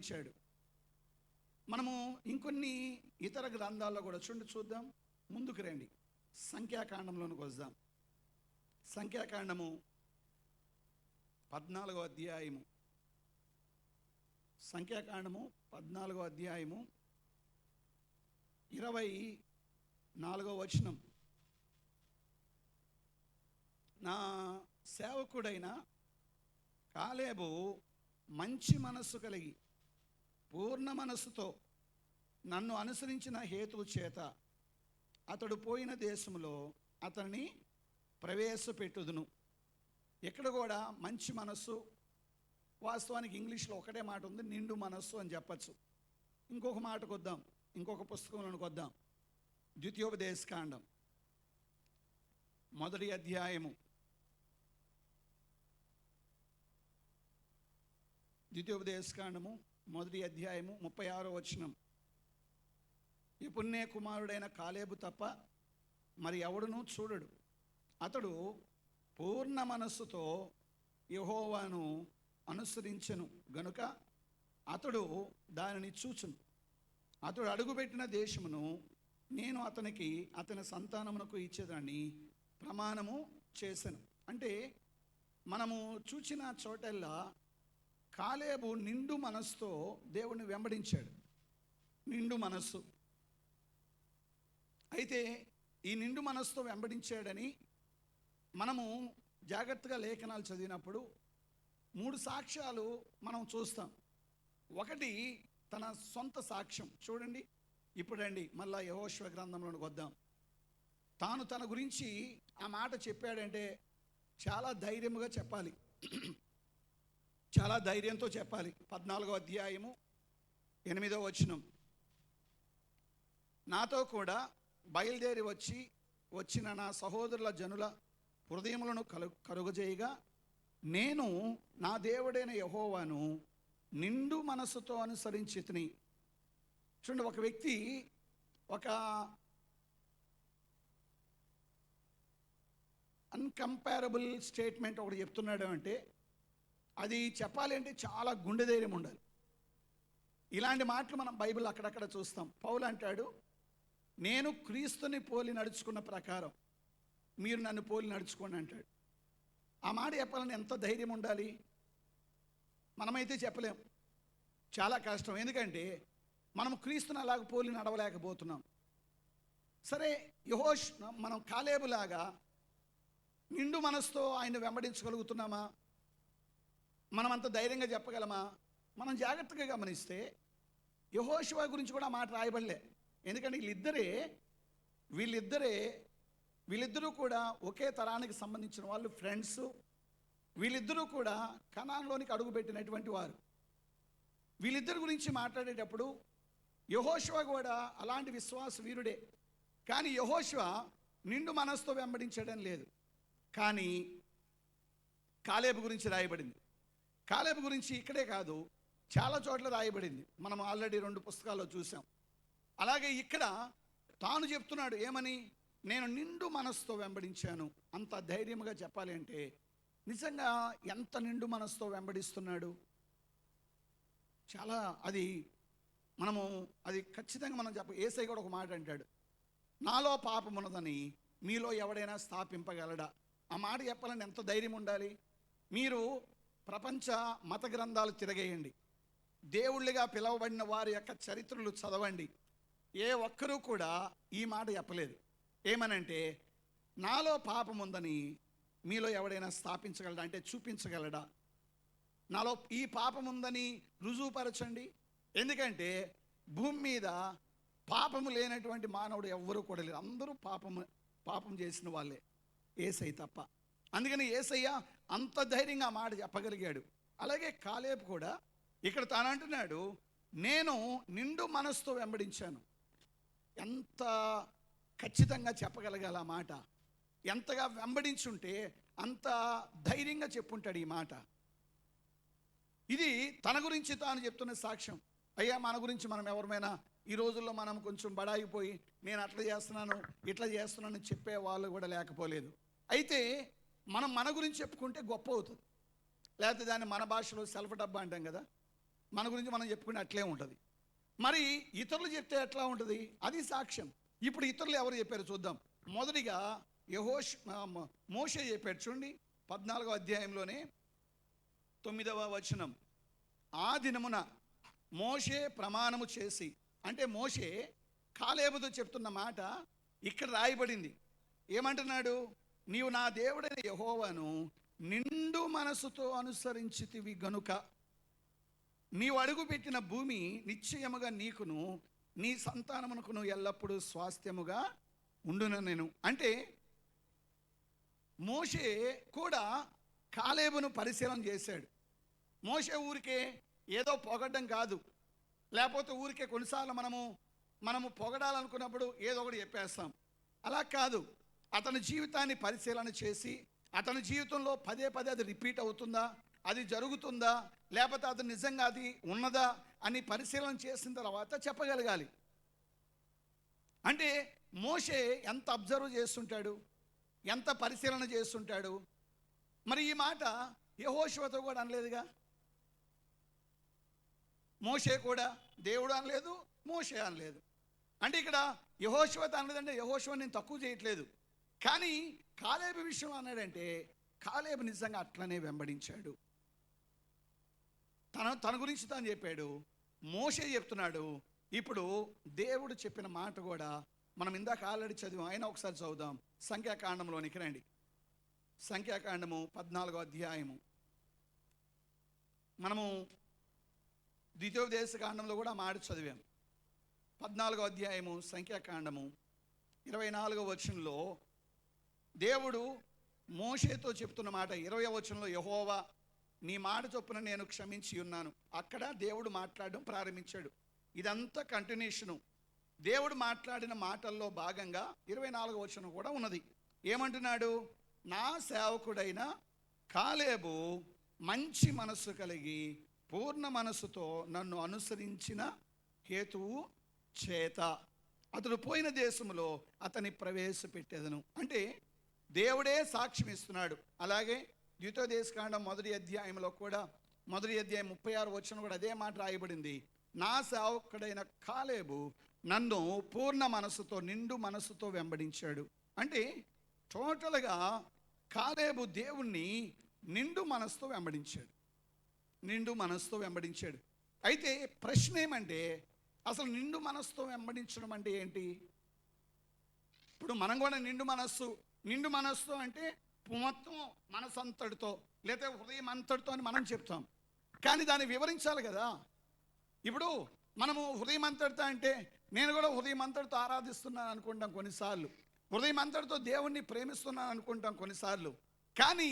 వెంబడించాడు. మనము ఇంకొన్ని ఇతర గ్రంథాల్లో కూడా చూద్దాం. ముందుకు రండి, సంఖ్యాకాండంలోనికి వద్దాం. సంఖ్యాకాండము 14వ అధ్యాయము. సంఖ్యాకాండము 14వ అధ్యాయము 24వ వచనం. నా సేవకుడైన కాలేబు మంచి మనస్సు కలిగి పూర్ణ మనస్సుతో నన్ను అనుసరించిన హేతువు చేత అతడు పోయిన దేశంలో అతన్ని ప్రవేశపెట్టుదును. ఇక్కడ కూడా మంచి మనస్సు, వాస్తవానికి ఇంగ్లీష్లో ఒకటే మాట ఉంది, నిండు మనస్సు అని చెప్పచ్చు. ఇంకొక మాటకు వద్దాం, ఇంకొక పుస్తకంలోనికి వద్దాం. ద్వితీయోపదేశకాండం 1వ అధ్యాయము. ద్వితీయోపదేశకాండము 1వ అధ్యాయము 36వ వచనం. యెఫున్నె కుమారుడైన కాలేబు తప్ప మరి ఎవడునూ చూడడు. అతడు పూర్ణ మనస్సుతో యెహోవాను అనుసరించెను గనుక అతడు దానిని చూచును. అతడు అడుగుపెట్టిన దేశమును నేను అతనికి అతని సంతానమునకు ఇచ్చేదాన్ని ప్రమాణము చేశాను. అంటే మనము చూచిన చోటల్లా కాలేబు నిండు మనస్సుతో దేవుణ్ణి వెంబడించాడు. నిండు మనస్సు. అయితే ఈ నిండు మనస్సుతో వెంబడించాడని మనము జాగ్రత్తగా లేఖనాలు చదివినప్పుడు 3 సాక్ష్యాలు మనం చూస్తాం. ఒకటి తన సొంత సాక్ష్యం. చూడండి, ఇప్పుడండి మళ్ళా యెహోషువ గ్రంథంలోకి వద్దాం. తాను తన గురించి ఆ మాట చెప్పాడంటే చాలా ధైర్యముగా చెప్పాలి, చాలా ధైర్యంతో చెప్పాలి. 14వ అధ్యాయము 8వ వచనం. నాతో కూడా బయలుదేరి వచ్చిన నా సహోదరుల జనుల హృదయములను కలుగజేయగా నేను నా దేవుడైన యెహోవాను నిండు మనస్సుతో అనుసరించితిని. చూడండి, ఒక వ్యక్తి ఒక అన్కంపారబుల్ స్టేట్మెంట్ ఒకటి చెప్తున్నాడు అంటే అది చెప్పాలి అంటే చాలా గుండె ధైర్యం ఉండాలి. ఇలాంటి మాటలు మనం బైబిల్ అక్కడక్కడ చూస్తాం. పౌలు అంటాడు, నేను క్రీస్తుని పోలి నడుచుకున్న ప్రకారం మీరు నన్ను పోలి నడుచుకోండి అంటాడు. ఆ మాట చెప్పాలని ఎంత ధైర్యం ఉండాలి. మనమైతే చెప్పలేం, చాలా కష్టం. ఎందుకంటే మనం క్రీస్తుని అలాగ పోలి నడవలేకపోతున్నాం. సరే, మనం కాలేబులాగా నిండు మనసుతో ఆయన వెంబడించగలుగుతున్నామా? మనం అంత ధైర్యంగా చెప్పగలమా? మనం జాగ్రత్తగా గమనిస్తే యెహోషువ గురించి కూడా మాట రాయబడలే. ఎందుకంటే వీళ్ళిద్దరూ కూడా ఒకే తరానికి సంబంధించిన వాళ్ళు, ఫ్రెండ్స్. వీళ్ళిద్దరూ కూడా కనాన్లోనికి అడుగుపెట్టినటువంటి వారు. వీళ్ళిద్దరి గురించి మాట్లాడేటప్పుడు యెహోషువ కూడా అలాంటి విశ్వాస వీరుడే. కానీ యెహోషువ నిండు మనసుతో వెంబడించడం లేదు. కానీ కాలేబు గురించి రాయబడింది. కాలేబు గురించి ఇక్కడే కాదు, చాలా చోట్ల రాయబడింది. మనం ఆల్రెడీ 2 పుస్తకాల్లో చూసాం. అలాగే ఇక్కడ తాను చెప్తున్నాడు ఏమని, నేను నిండు మనసుతో వెంబడించాను. అంత ధైర్యంగా చెప్పాలి అంటే నిజంగా ఎంత నిండు మనసుతో వెంబడిస్తున్నాడు. చాలా అది ఖచ్చితంగా మనం యేసయ్య కూడా ఒక మాట అంటాడు, నాలో పాపం ఉన్నదని మీలో ఎవడైనా స్థాపింపగలడా? ఆ మాట చెప్పాలని ఎంత ధైర్యం ఉండాలి. మీరు ప్రపంచ మత గ్రంథాలు తిరగేయండి, దేవుళ్ళుగా పిలువబడిన వారి యొక్క చరిత్రలు చదవండి. ఏ ఒక్కరూ కూడా ఈ మాట చెప్పలేదు. ఏమనంటే, నాలో పాపం ఉందని మీలో ఎవడైనా స్థాపించగలడా, అంటే చూపించగలడా? నాలో ఈ పాపం ఉందని రుజువుపరచండి. ఎందుకంటే భూమి మీద పాపము లేనటువంటి మానవుడు ఎవ్వరూ కూడా లేరు. అందరూ పాపం చేసిన వాళ్ళే, యేసయ్య తప్ప. అందుకని యేసయ్య అంత ధైర్యంగా మాట చెప్పగలిగాడు. అలాగే కాలేబు కూడా ఇక్కడ తాను అంటున్నాడు, నేను నిండు మనసుతో వెంబడించాను. ఎంత ఖచ్చితంగా చెప్పగలగాల ఆ మాట. ఎంతగా వెంబడించుంటే అంత ధైర్యంగా చెప్పుంటాడు ఈ మాట. ఇది తన గురించి తాను చెప్తున్న సాక్ష్యం. అయ్యా, మన గురించి మనం ఎవరిమైనా ఈ రోజుల్లో మనం కొంచెం బడాయిపోయి నేను అట్లా చేస్తున్నాను ఇట్లా చేస్తున్నాను చెప్పే వాళ్ళు కూడా లేకపోలేదు. అయితే మనం మన గురించి చెప్పుకుంటే గొప్ప అవుతుంది. లేకపోతే దాన్ని మన భాషలో సెల్ఫ్ డబ్బా అంటాం కదా. మన గురించి మనం చెప్పుకునే అట్లే ఉంటుంది. మరి ఇతరులు చెప్తే ఎట్లా ఉంటుంది? అది సాక్ష్యం. ఇప్పుడు ఇతరులు ఎవరు చెప్పారు చూద్దాం. మొదటిగా మోషే చెప్పాడు చూడండి, 14వ అధ్యాయంలోనే 9వ వచనం. ఆ దినమున మోషే ప్రమాణము చేసి, అంటే మోషే కాలేబుతో చెప్తున్న మాట ఇక్కడ రాయబడింది. ఏమంటున్నాడు? నీవు నా దేవుడైన యెహోవాను నిండు మనసుతో అనుసరించితివి గనుక నీవు అడుగుపెట్టిన భూమి నిశ్చయముగా నీకును నీ సంతానమునకును ఎల్లప్పుడూ స్వాస్థ్యముగా ఉండును నేను. అంటే మోషే కూడా కాలేబును పరిశీలన చేశాడు. మోషే ఊరికే ఏదో పొగడ్డం కాదు, లేకపోతే ఊరికే కొన్నిసార్లు మనము పొగడాలనుకున్నప్పుడు ఏదో ఒకటి చెప్పేస్తాం. అలా కాదు. అతని జీవితాన్ని పరిశీలన చేసి అతని జీవితంలో పదే పదే అది రిపీట్ అవుతుందా, అది జరుగుతుందా, లేకపోతే అది నిజంగా అది ఉన్నదా అని పరిశీలన చేసిన తర్వాత చెప్పగలగాలి. అంటే మోషే ఎంత అబ్జర్వ్ చేస్తుంటాడు, ఎంత పరిశీలన చేస్తుంటాడు. మరి ఈ మాట యెహోషువతో కూడా అనలేదుగా. మోషే కూడా దేవుడు అనలేదు, మోషే అనలేదు. అంటే ఇక్కడ యెహోషువతో అనలేదంటే యెహోషువ నేను తక్కువ చేయట్లేదు. కానీ కాలేబు విషయంలో అన్నాడంటే కాలేబు నిజంగా అట్లనే వెంబడించాడు. తన గురించి తాను చెప్పాడు. మోషే చెప్తున్నాడు. ఇప్పుడు దేవుడు చెప్పిన మాట కూడా మనం ఇందాక ఆల్రెడీ చదివాం, అయినా ఒకసారి చదువుదాం. సంఖ్యాకాండంలోనికి రండి. సంఖ్యాకాండము 14వ అధ్యాయము. మనము ద్వితీయోపదేశ కాండంలో కూడా మాట చదివాం. 14వ అధ్యాయము సంఖ్యాకాండము 24వ వచనంలో దేవుడు మోషేతో చెప్తున్న మాట 20వ వచనంలో, యెహోవా నీ మాట చొప్పున నేను క్షమించి ఉన్నాను. అక్కడ దేవుడు మాట్లాడడం ప్రారంభించాడు. ఇదంతా కంటిన్యూషను. దేవుడు మాట్లాడిన మాటల్లో భాగంగా 24వ వచనం కూడా ఉన్నది. ఏమంటున్నాడు? నా సేవకుడైన కాలేబు మంచి మనస్సు కలిగి పూర్ణ మనస్సుతో నన్ను అనుసరించిన హేతువు చేత అతడు పోయిన దేశంలో అతని ప్రవేశపెట్టేదను. అంటే దేవుడే సాక్ష్యం ఇస్తున్నాడు. అలాగే ద్వితీయోపదేశకాండం 1వ అధ్యాయంలో కూడా 1వ అధ్యాయం 36వ వచనం కూడా అదే మాట రాయబడింది. నా సేవకుడైన కాలేబు నన్ను పూర్ణ మనసుతో నిండు మనసుతో వెంబడించాడు. అంటే టోటల్గా కాలేబు దేవుణ్ణి నిండు మనసుతో వెంబడించాడు. నిండు మనసుతో వెంబడించాడు. అయితే ప్రశ్న ఏమంటే అసలు నిండు మనసుతో వెంబడించడం అంటే ఏంటి? ఇప్పుడు మనం కూడా నిండు మనస్సు అంటే మొత్తం మనసు అంతటితో లేదా హృదయం అంతటితో అని మనం చెప్తాం. కానీ దాన్ని వివరించాలి కదా. ఇప్పుడు మనము హృదయం అంతటితో అంటే నేను కూడా హృదయం అంతటితో ఆరాధిస్తున్నాను అనుకుంటాం కొన్నిసార్లు, హృదయం అంతటితో దేవుణ్ణి ప్రేమిస్తున్నాను అనుకుంటాం కొన్నిసార్లు. కానీ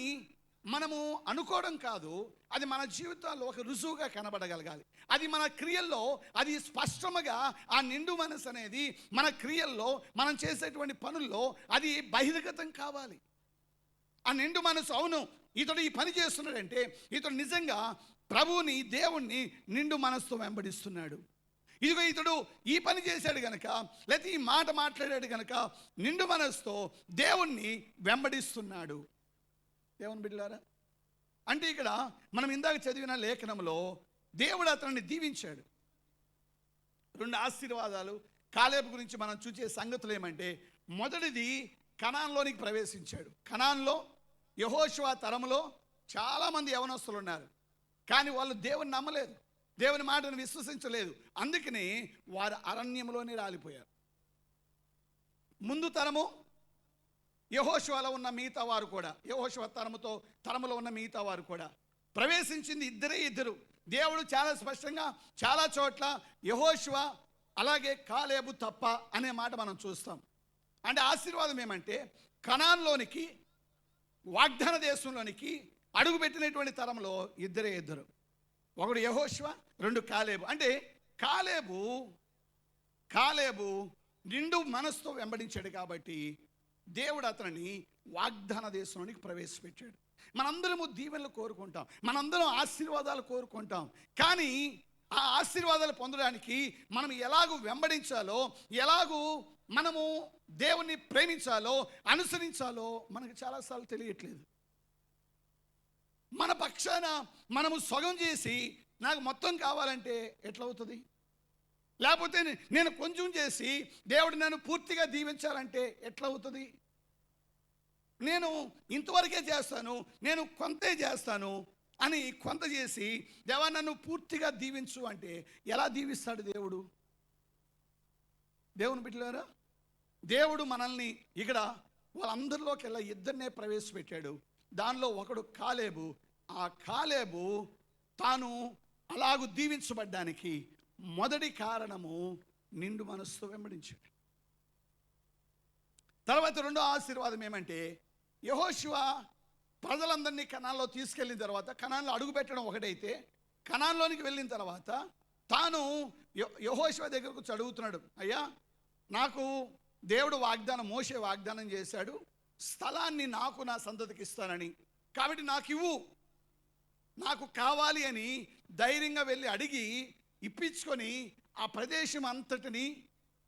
మనము అనుకోవడం కాదు, అది మన జీవితాల్లో ఒక రుజువుగా కనబడగలగాలి. అది మన క్రియల్లో అది స్పష్టంగా ఆ నిండు మనసు అనేది మన క్రియల్లో మనం చేసేటువంటి పనుల్లో అది బహిర్గతం కావాలి. ఆ నిండు మనసు, అవును ఇతడు ఈ పని చేస్తున్నాడంటే ఇతడు నిజంగా ప్రభువుని దేవుణ్ణి నిండు మనసుతో వెంబడిస్తున్నాడు. ఇదిగో ఇతడు ఈ పని చేశాడు గనక, లేకపోతే ఈ మాట మాట్లాడాడు గనక నిండు మనసుతో దేవుణ్ణి వెంబడిస్తున్నాడు. దేవుని బిడ్డలారా, అంటే ఇక్కడ మనం ఇందాక చదివిన లేఖనంలో దేవుడు అతన్ని దీవించాడు. 2 ఆశీర్వాదాలు కాలేబు గురించి మనం చూసే సంగతులు ఏమంటే, మొదటిది కనాన్లోనికి ప్రవేశించాడు. కనాన్లో యెహోషువ తరములో చాలామంది యవనస్తులు ఉన్నారు. కానీ వాళ్ళు దేవుని నమ్మలేదు, దేవుని మాటను విశ్వసించలేదు. అందుకని వారు అరణ్యంలోనే రాలిపోయారు. ముందు తరము యెహోషువలో ఉన్న మిగతా వారు కూడా, యెహోషువ తరములో ఉన్న మిగతా వారు కూడా ప్రవేశించింది ఇద్దరు. దేవుడు చాలా స్పష్టంగా చాలా చోట్ల యెహోషువ అలాగే కాలేబు తప్ప అనే మాట మనం చూస్తాం. అంటే ఆశీర్వాదం ఏమంటే కనాన్లోనికి, వాగ్దాన దేశంలోనికి అడుగుపెట్టినటువంటి తరంలో ఇద్దరు. ఒకడు యెహోషువ, 2 కాలేబు. అంటే కాలేబు నిండు మనసుతో వెంబడించాడు కాబట్టి దేవుడు అతనిని వాగ్దాన దేశంలోనికి ప్రవేశపెట్టాడు. మనందరము దీవెనలు కోరుకుంటాం, మనందరం ఆశీర్వాదాలు కోరుకుంటాం. కానీ ఆ ఆశీర్వాదాలు పొందడానికి మనం ఎలాగూ వెంబడించాలో, ఎలాగూ మనము దేవుణ్ణి ప్రేమించాలో, అనుసరించాలో మనకు చాలాసార్లు తెలియట్లేదు. మన పక్షాన మనము సొగం చేసి నాకు మొత్తం కావాలంటే ఎట్లవుతుంది? లేకపోతే నేను కొంచెం చేసి దేవుడు నన్ను పూర్తిగా దీవించాలంటే ఎట్లవుతుంది? నేను ఇంతవరకే చేస్తాను, నేను కొంతే చేస్తాను అని కొంత చేసి దేవా నన్ను పూర్తిగా దీవించు అంటే ఎలా దీవిస్తాడు దేవుడు? దేవుని బిడ్డలారా, దేవుడు మనల్ని ఇక్కడ వాళ్ళందరిలోకెల్లా ఇద్దరినే ప్రవేశపెట్టాడు. దానిలో ఒకడు కాలేబు. ఆ కాలేబు తాను అలాగూ దీవించబడ్డానికి మొదటి కారణము నిండు మనస్సుతో వెంబడించాడు. తర్వాత రెండో ఆశీర్వాదం ఏమంటే, యెహోషువ ప్రజలందరినీ కనాన్లో తీసుకెళ్ళిన తర్వాత, కనాన్లో అడుగుపెట్టడం ఒకటైతే, కనాన్లోనికి వెళ్ళిన తర్వాత తాను యెహోషువ దగ్గరకు అడుగుతున్నాడు, అయ్యా నాకు దేవుడు మోషే వాగ్దానం చేశాడు, స్థలాన్ని నాకు నా సంతతికి ఇస్తానని, కాబట్టి నాకు ఇవ్వు, నాకు కావాలి అని ధైర్యంగా వెళ్ళి అడిగి ఇప్పించుకొని ఆ ప్రదేశం అంతటిని,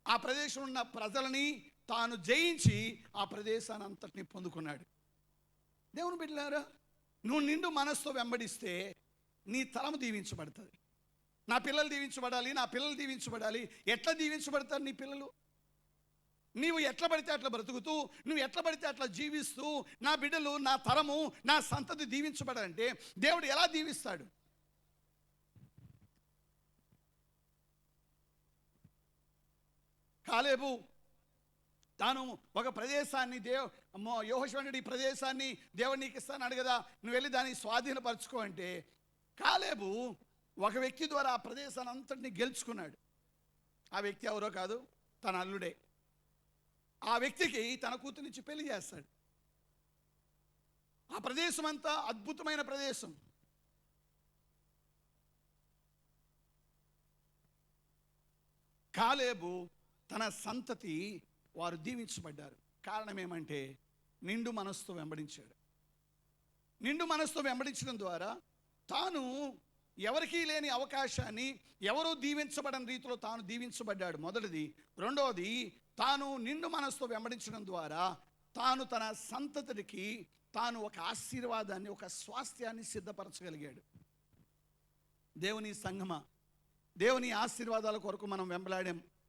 ఆ ప్రదేశం ఉన్న ప్రజలని తాను జయించి ఆ ప్రదేశాన్ని అంతటిని పొందుకున్నాడు. దేవుని బిడ్డలారా, నువ్వు నిండు మనస్సుతో వెంబడిస్తే నీ తరము దీవించబడుతుంది. నా పిల్లలు దీవించబడాలి, నా పిల్లలు దీవించబడాలి. ఎట్లా దీవించబడతారు నీ పిల్లలు? నీవు ఎట్లా పడితే అట్లా బ్రతుకుతూ, నువ్వు ఎట్లా పడితే అట్లా జీవిస్తూ నా బిడ్డలు, నా తరము, నా సంతతి దీవించబడాలంటే దేవుడు ఎలా దీవిస్తాడు? కాలేబు తాను ఒక ప్రదేశాన్ని యెహోషువ ఈ ప్రదేశాన్ని దేవుడు నీకు ఇస్తాను కదా, నువ్వు వెళ్ళి దాన్ని స్వాధీనపరచుకో అంటే, కాలేబు ఒక వ్యక్తి ద్వారా ఆ ప్రదేశాన్ని అంతటిని గెలుచుకున్నాడు. ఆ వ్యక్తి ఎవరో కాదు, తన అల్లుడే. ఆ వ్యక్తికి తన కూతురినిచ్చి పెళ్లి చేస్తాడు. ఆ ప్రదేశం అంతా అద్భుతమైన ప్రదేశం. కాలేబు తన సంతతి వారు దీవించబడ్డారు. కారణం ఏమంటే నిండు మనస్సుతో వెంబడించాడు. నిండు మనస్సుతో వెంబడించడం ద్వారా తాను ఎవరికీ లేని అవకాశాన్ని, ఎవరూ దీవించబడని రీతిలో తాను దీవించబడ్డాడు, మొదటిది. రెండవది, తాను నిండు మనస్సుతో వెంబడించడం ద్వారా తాను తన సంతతికి తాను ఒక ఆశీర్వాదాన్ని, ఒక స్వాస్థ్యాన్ని సిద్ధపరచగలిగాడు. దేవుని సంగమా, దేవుని ఆశీర్వాదాల కొరకు మనం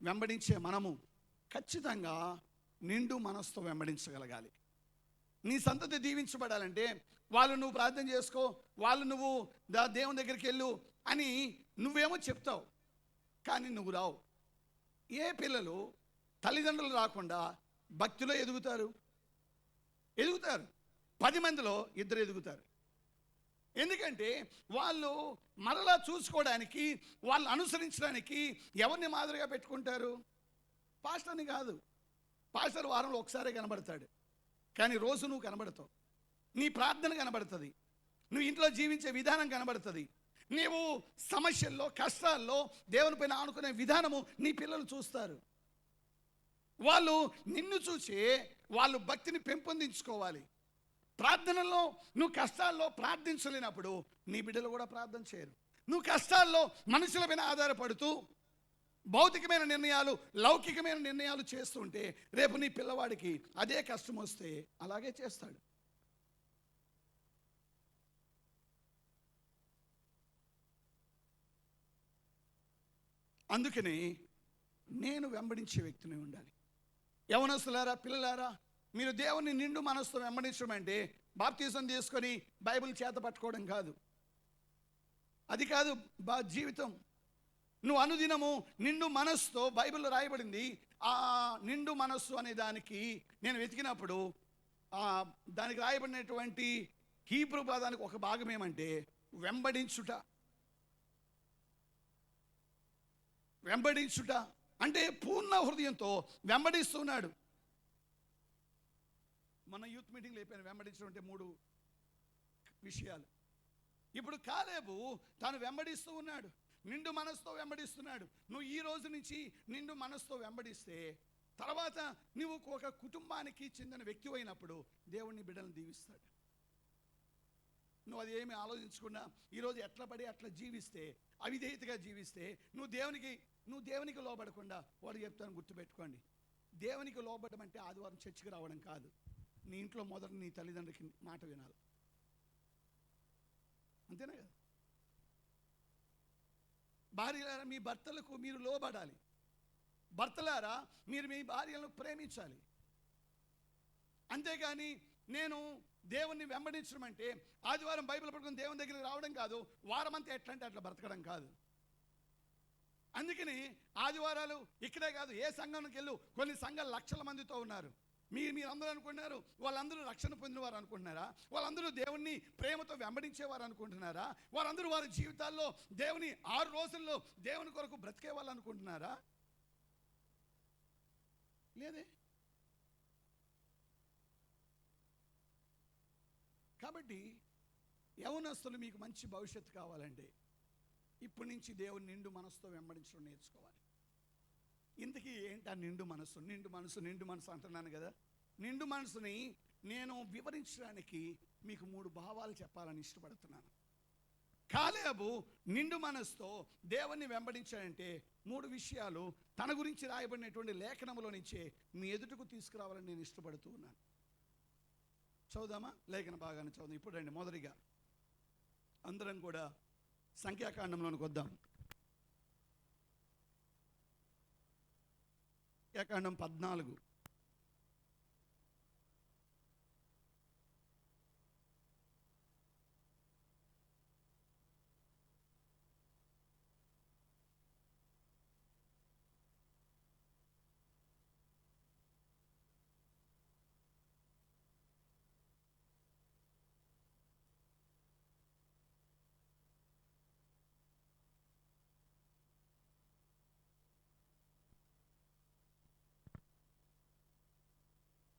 వెంబడించే మనము ఖచ్చితంగా నిండు మనస్సుతో వెంబడించగలగాలి. నీ సంతతి దీవించబడాలంటే వాళ్ళు నువ్వు ప్రార్థన చేసుకో, వాళ్ళు నువ్వు దేవుని దగ్గరికి వెళ్ళు అని నువ్వేమో చెప్తావు, కానీ నువ్వు రావు. ఏ పిల్లలు తల్లిదండ్రులు రాకుండా భక్తిలో ఎదుగుతారు? 10 మందిలో 2 ఎదుగుతారు. ఎందుకంటే వాళ్ళు మరలా చూసుకోవడానికి, వాళ్ళు అనుసరించడానికి ఎవరిని మాదిరిగా పెట్టుకుంటారు? పాస్టర్ని కాదు. పాస్టర్ వారంలో ఒకసారి కనబడతాడు, కానీ రోజు నువ్వు కనబడతావు. నీ ప్రార్థన కనబడుతుంది, నువ్వు ఇంట్లో జీవించే విధానం కనబడుతుంది, నీవు సమస్యల్లో, కష్టాల్లో దేవుని పైన ఆనుకునే విధానము నీ పిల్లలు చూస్తారు. వాళ్ళు నిన్ను చూసి వాళ్ళు భక్తిని పెంపొందించుకోవాలి. ప్రార్థనలో నువ్వు కష్టాల్లో ప్రార్థించలేనప్పుడు నీ బిడ్డలు కూడా ప్రార్థన చేయరు. నువ్వు కష్టాల్లో మనుషుల పైన ఆధారపడుతూ భౌతికమైన నిర్ణయాలు, లౌకికమైన నిర్ణయాలు చేస్తుంటే రేపు నీ పిల్లవాడికి అదే కష్టం వస్తే అలాగే చేస్తాడు. అందుకని నేను వెంబడించే వ్యక్తిని ఉండాలి. యవనస్తులారా, పిల్లలారా, మీరు దేవుని నిండు మనస్సుతో వెంబడించడం అంటే బాప్తిజం తీసుకొని బైబిల్ చేత పట్టుకోవడం కాదు. అది కాదు జీవితం. నువ్వు అనుదినము నిండు మనస్సుతో, బైబిల్లో రాయబడింది ఆ నిండు మనస్సు అనే దానికి నేను వెతికినప్పుడు దానికి రాయబడినటువంటి హీబ్రూ పదానికి ఒక భాగం ఏమంటే వెంబడించుట. వెంబడించుట అంటే పూర్ణ హృదయంతో వెంబడిస్తున్నాడు. మన యూత్ మీటింగ్లో అయిపోయిన వెంబడించడం అంటే 3 విషయాలు. ఇప్పుడు కాలేబు తాను వెంబడిస్తూ ఉన్నాడు, నిండు మనసుతో వెంబడిస్తున్నాడు. నువ్వు ఈ రోజు నుంచి నిండు మనసుతో వెంబడిస్తే తర్వాత నువ్వు ఒక కుటుంబానికి చెందిన వ్యక్తి అయినప్పుడు దేవుని బిడ్డలను దీవిస్తాడు. నువ్వు అది ఏమి ఆలోచించకుండా ఈరోజు ఎట్లా పడి అట్లా జీవిస్తే, అవిధేయతగా జీవిస్తే నువ్వు దేవునికి లోబడకుండా, వాడు చెప్తాను గుర్తుపెట్టుకోండి, దేవునికి లోబడడం అంటే ఆదివారం చర్చికి రావడం కాదు. నీ ఇంట్లో మొదట నీ తల్లిదండ్రులకి మాట వినాలి, అంతేనా కదా? భార్యలారా మీ భర్తలకు మీరు లోబడాలి. భర్తలారా మీరు మీ భార్యలను ప్రేమించాలి. అంతేగాని నేను దేవుణ్ణి వెంబడించడం అంటే ఆదివారం బైబిల్ పట్టుకుని దేవుని దగ్గరికి రావడం కాదు, వారమంతా ఎట్లా అంటే అట్లా బ్రతకడం కాదు. అందుకని ఆదివారాలు ఇక్కడే కాదు, ఏ సంఘానికి వెళ్ళు, కొన్ని సంఘాలు లక్షల మందితో ఉన్నారు. మీరందరూ అనుకుంటున్నారు వాళ్ళందరూ రక్షణ పొందిన వారు అనుకుంటున్నారా? వాళ్ళందరూ దేవుణ్ణి ప్రేమతో వెంబడించేవారు అనుకుంటున్నారా? వారందరూ వారి జీవితాల్లో దేవుని 6 రోజుల్లో దేవుని కొరకు బ్రతికే వాళ్ళు అనుకుంటున్నారా? లేదే. కాబట్టి యవనస్తులు మీకు మంచి భవిష్యత్తు కావాలంటే ఇప్పటి నుంచి దేవుని నిండు మనసుతో వెంబడించడం నేర్చుకోవాలి. ఇంతకీ ఏంటి ఆ నిండు మనసు? నిండు మనసు అంటున్నాను కదా. నిండు మనసుని నేను వివరించడానికి మీకు 3 భావాలు చెప్పాలని ఇష్టపడుతున్నాను. కాలేబు నిండు మనసుతో దేవుణ్ణి వెంబడించాడంటే 3 విషయాలు తన గురించి రాయబడినటువంటి లేఖనములో నుంచే మీ ఎదుటకు తీసుకురావాలని నేను ఇష్టపడుతూ ఉన్నాను. చదువుదామా? లేఖన భాగాన్ని చదువుదాం. ఇప్పుడు రండి, మొదటిగా అందరం కూడా సంఖ్యాకాండంలోనికి వద్దాం. సంఖ్యాకాండం 14.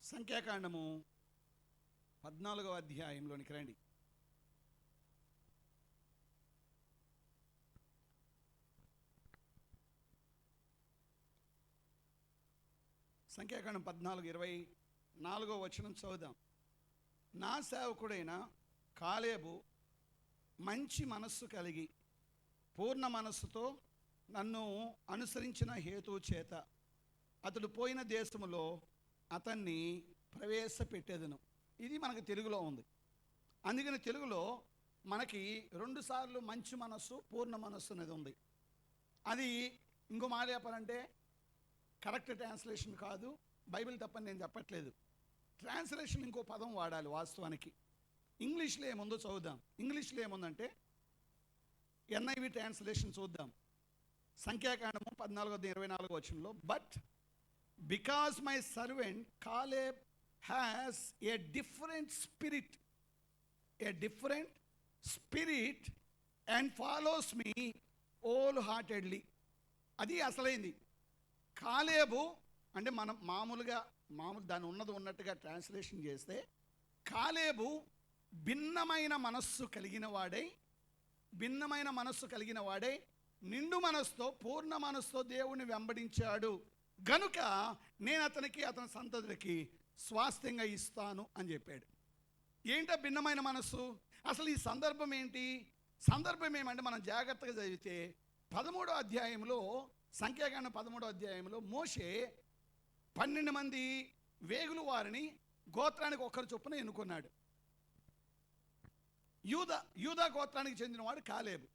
సంఖ్యాకాండము 14వ అధ్యాయంలోనికి రండి. సంఖ్యాకాండం 14:24వ వచనం చదువుదాం. నా సేవకుడైన కాలేబు మంచి మనస్సు కలిగి పూర్ణ మనస్సుతో నన్ను అనుసరించిన హేతువు చేత అతడు పోయిన దేశములో అతన్ని ప్రవేశపెట్టేదను. ఇది మనకు తెలుగులో ఉంది. అందుకని తెలుగులో మనకి 2 సార్లు మంచి మనస్సు, పూర్ణ మనస్సు అనేది ఉంది. అది ఇంకో మాట చెప్పాలంటే కరెక్ట్ ట్రాన్స్లేషన్ కాదు, బైబిల్ తప్పని నేను చెప్పట్లేదు. ట్రాన్స్లేషన్ ఇంకో పదం వాడాలి వాస్తవానికి. ఇంగ్లీష్లో ఏముందో చదువుదాం. ఇంగ్లీష్లో ఏముందంటే NIV ట్రాన్స్లేషన్ చూద్దాం. సంఖ్యాకాండము 14:24 వచనంలో, but because my servant Caleb has a different spirit and follows me wholeheartedly. అది అసలైంది. కాలేబు అంటే మనం మామూలు దాన్ని ఉన్నట్టుగా ట్రాన్స్లేషన్ చేస్తే కాలేబు భిన్నమైన మనస్సు కలిగిన వాడై నిండు మనస్సుతో పూర్ణ మనస్సుతో దేవుని వెంబడించాడు గనుక నేను అతనికి అతని సంతతికి స్వాస్థ్యంగా ఇస్తాను అని చెప్పాడు. ఏంటో భిన్నమైన మనస్సు? అసలు ఈ సందర్భం ఏంటి? సందర్భం ఏమంటే మనం జాగ్రత్తగా చదివితే 13వ అధ్యాయంలో, సంఖ్యాకాండం 13వ అధ్యాయంలో మోషే 12 మంది వేగులు వారిని గోత్రానికి ఒక్కరు చొప్పున ఎన్నుకున్నాడు. యూదా గోత్రానికి చెందినవాడు కాలేబు.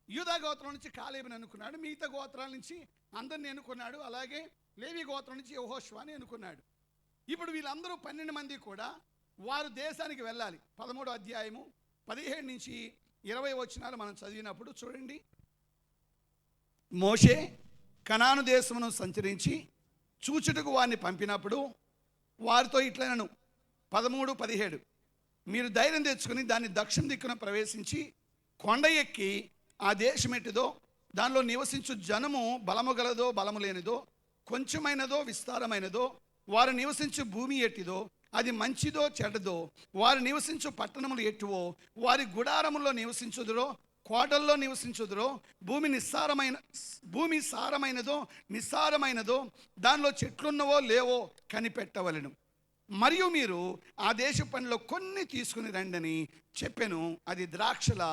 యూదా గోత్రం నుంచి కాలేబుని ఎన్నుకున్నాడు. మిగతా గోత్రాల నుంచి అందరిని ఎన్నుకున్నాడు. అలాగే లేవి గోత్రం నుంచి యెహోషువని ఎన్నుకున్నాడు. ఇప్పుడు వీళ్ళందరూ 12 మంది కూడా వారు దేశానికి వెళ్ళాలి. 13వ అధ్యాయము 17 నుంచి 20 వచనాలు మనం చదివినప్పుడు చూడండి. మోషే కనాను దేశమును సంచరించి చూచుటకు వారిని పంపినప్పుడు వారితో ఇట్లనను, 13:17, మీరు ధైర్యం తెచ్చుకుని దాన్ని దక్షిణ దిక్కున ప్రవేశించి కొండ ఎక్కి ఆ దేశం ఎట్టిదో, దానిలో నివసించు జనము బలము గలదో బలము లేనిదో, కొంచెమైనదో విస్తారమైనదో, వారు నివసించు భూమి ఎట్టిదో, అది మంచిదో చెడ్డదో, వారు నివసించు పట్టణములు ఎట్టువో, వారి గుడారములో నివసించుదురో కోటల్లో నివసించుదురో, భూమి సారమైనదో నిస్సారమైనదో, దానిలో చెట్లున్నవో లేవో కనిపెట్టవలెను. మరియు మీరు ఆ దేశ పనిలో కొన్ని తీసుకుని రండని చెప్పెను. అది ద్రాక్షల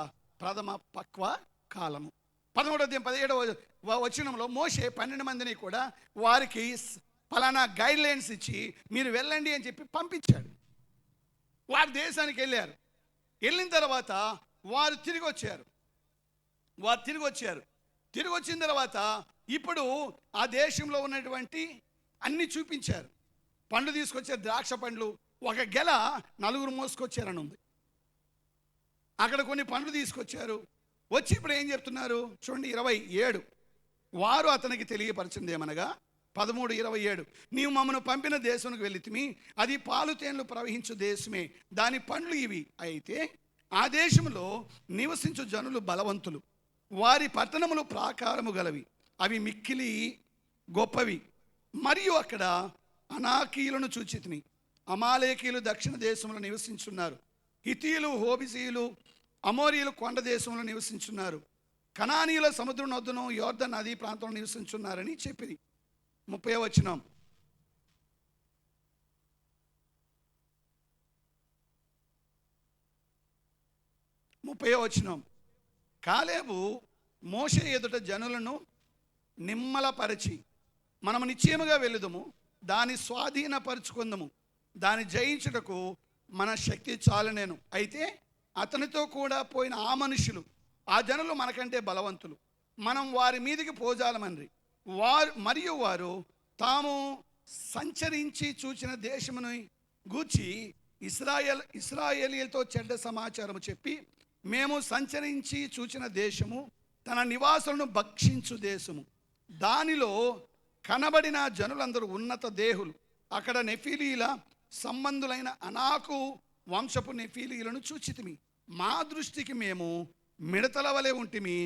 ప్రథమ పక్వ కాలము. 17వ వచనంలో మోషే 12 మందిని కూడా వారికి ఫలానా గైడ్ లైన్స్ ఇచ్చి మీరు వెళ్ళండి అని చెప్పి పంపించాడు. వారు దేశానికి వెళ్ళారు. వెళ్ళిన తర్వాత వారు తిరిగి వచ్చారు. తిరిగి వచ్చిన తర్వాత ఇప్పుడు ఆ దేశంలో ఉన్నటువంటి అన్ని చూపించారు. పండ్లు తీసుకొచ్చారు, ద్రాక్ష పండ్లు. ఒక గెల నలుగురు మోసుకొచ్చారని ఉంది. అక్కడ కొన్ని పండ్లు తీసుకొచ్చారు. వచ్చి ఇప్పుడు ఏం చెప్తున్నారు చూడండి, 27. వారు అతనికి తెలియపరిచింది ఏమనగా 13:27, నీవు మమ్మను పంపిన దేశానికి వెళితిమి, అది పాలు తేనెలు ప్రవహించు దేశమే, దాని పండ్లు ఇవి. అయితే ఆ దేశంలో నివసించు జనులు బలవంతులు, వారి పట్టణములు ప్రాకారము గలవి, అవి మిక్కిలి గొప్పవి. మరియు అక్కడ అనాకీయులను చూచితిని. అమాలేకీయులు దక్షిణ దేశంలో నివసించున్నారు, హితీయులు, హోబిసీయులు, అమోరీయులు కొండ దేశంలో నివసించున్నారు, కనానీయుల సముద్రం నొద్దును యోర్దన్ నదీ ప్రాంతంలో నివసించున్నారని చెప్పింది. 30వ వచనం, కాలేబు మోషే ఎదుట జనులను నిమ్మలపరిచి, మనము నిశ్చయముగా వెళుదము, దాని స్వాధీనపరుచుకుందము, దాన్ని జయించుటకు మన శక్తి చాలనేను. అయితే అతనితో కూడా పోయిన ఆ మనుషులు, ఆ జనులు మనకంటే బలవంతులు, మనం వారి మీదకి పోజాలమని వారు తాము సంచరించి చూచిన దేశమును గూర్చి ఇశ్రాయేలీయులతో చెడ్డ సమాచారము చెప్పి, మేము సంచరించి చూచిన దేశము తన నివాసులను భక్షించు దేశము, దానిలో కనబడిన జనులందరూ ఉన్నత దేహులు, అక్కడ నెఫీలీల సంబంధులైన అనాకు వంశపు నెఫీలీలను చూచితిమి, మా దృష్టికి మేము మిడతల వలె ఉంటిమి,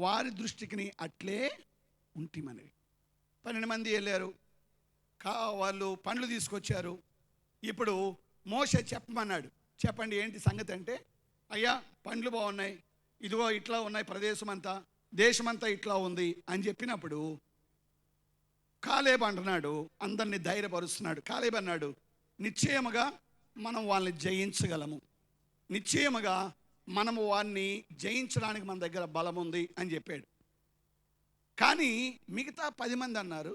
వారి దృష్టికి అట్లే ఉంటిమని. 12 మంది వెళ్ళారు, వాళ్ళు పండ్లు తీసుకొచ్చారు. ఇప్పుడు మోషే చెప్పమన్నాడు, చెప్పండి ఏంటి సంగతి అంటే, అయ్యా పండ్లు బాగున్నాయి, ఇదిగో ఇట్లా ఉన్నాయి, ప్రదేశం అంతా దేశమంతా ఇట్లా ఉంది అని చెప్పినప్పుడు కాలేబు అంటున్నాడు, అందరినీ ధైర్యపరుస్తున్నాడు. కాలేబు అన్నాడు, నిశ్చయముగా మనం వాళ్ళని జయించగలము, నిశ్చయముగా మనము వారిని జయించడానికి మన దగ్గర బలం ఉంది అని చెప్పాడు. కానీ మిగతా 10 మంది అన్నారు,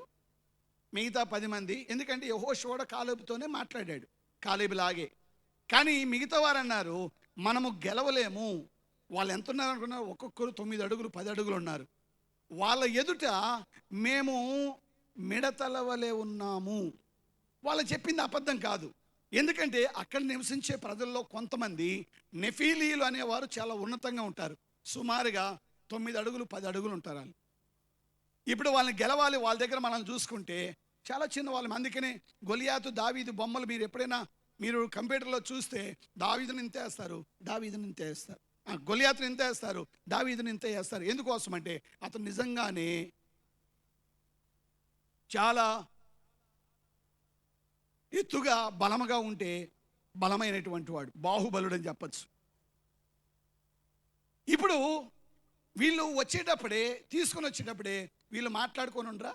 మిగతా 10 మంది, ఎందుకంటే యెహోషువ కాలేబుతోనే మాట్లాడాడు, కాలేబు లాగే. కానీ మిగతా వారు అన్నారు, మనము గెలవలేము. వాళ్ళు ఎంత ఉన్నారు అనుకున్నారు, ఒక్కొక్కరు 9 అడుగులు 10 అడుగులు ఉన్నారు. వాళ్ళ ఎదుట మేము మిడతల వలె ఉన్నాము. వాళ్ళు చెప్పింది అబద్ధం కాదు. ఎందుకంటే అక్కడ నివసించే ప్రజల్లో కొంతమంది నెఫీలీలు అనేవారు చాలా ఉన్నతంగా ఉంటారు, సుమారుగా 9 అడుగులు 10 అడుగులు ఉంటారు వాళ్ళు. ఇప్పుడు వాళ్ళని గెలవాలి, వాళ్ళ దగ్గర మనం చూసుకుంటే చాలా చిన్న వాళ్ళం. అందుకనే గొలియాతు దావీదు బొమ్మలు మీరు ఎప్పుడైనా మీరు కంప్యూటర్లో చూస్తే దావీదుని ఇంత వేస్తారు, దావీదుని ఇంత వేస్తారు, గొలియాతుని ఇంత వేస్తారు, దావీదుని ఇంత వేస్తారు. ఎందుకోసం అంటే అతను నిజంగానే చాలా ఎత్తుగా బలముగా ఉంటే బలమైనటువంటి వాడు, బాహుబలుడు అని చెప్పచ్చు. ఇప్పుడు వీళ్ళు వచ్చేటప్పుడే, తీసుకొని వచ్చేటప్పుడే వీళ్ళు మాట్లాడుకొని ఉండరా?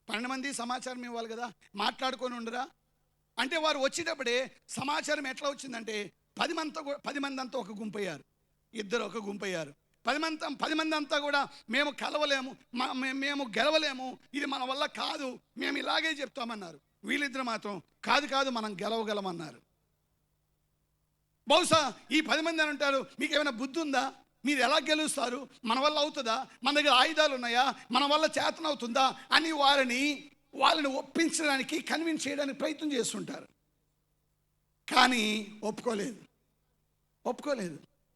12 మంది సమాచారం ఇవ్వాలి కదా, మాట్లాడుకొని ఉండరా? అంటే వారు వచ్చేటప్పుడే సమాచారం ఎట్లా వచ్చిందంటే 10 మంది అంతా ఒక గుంపు అయ్యారు, ఇద్దరు ఒక గుంపు అయ్యారు. 10 మంది అంతా కూడా మేము కలవలేము, మేము గెలవలేము, ఇది మన వల్ల కాదు, మేము ఇలాగే చెప్తామన్నారు. వీళ్ళిద్దరు మాత్రం కాదు మనం గెలవగలమన్నారు. బహుశా ఈ 10 మంది అని అంటారు, మీకు ఏమైనా బుద్ధి ఉందా, మీరు ఎలా గెలుస్తారు, మన వల్ల అవుతుందా, మన దగ్గర ఆయుధాలు ఉన్నాయా, మన వల్ల చేతనవుతుందా అని వాళ్ళని ఒప్పించడానికి, కన్విన్స్ చేయడానికి ప్రయత్నం చేస్తుంటారు. కానీ ఒప్పుకోలేదు.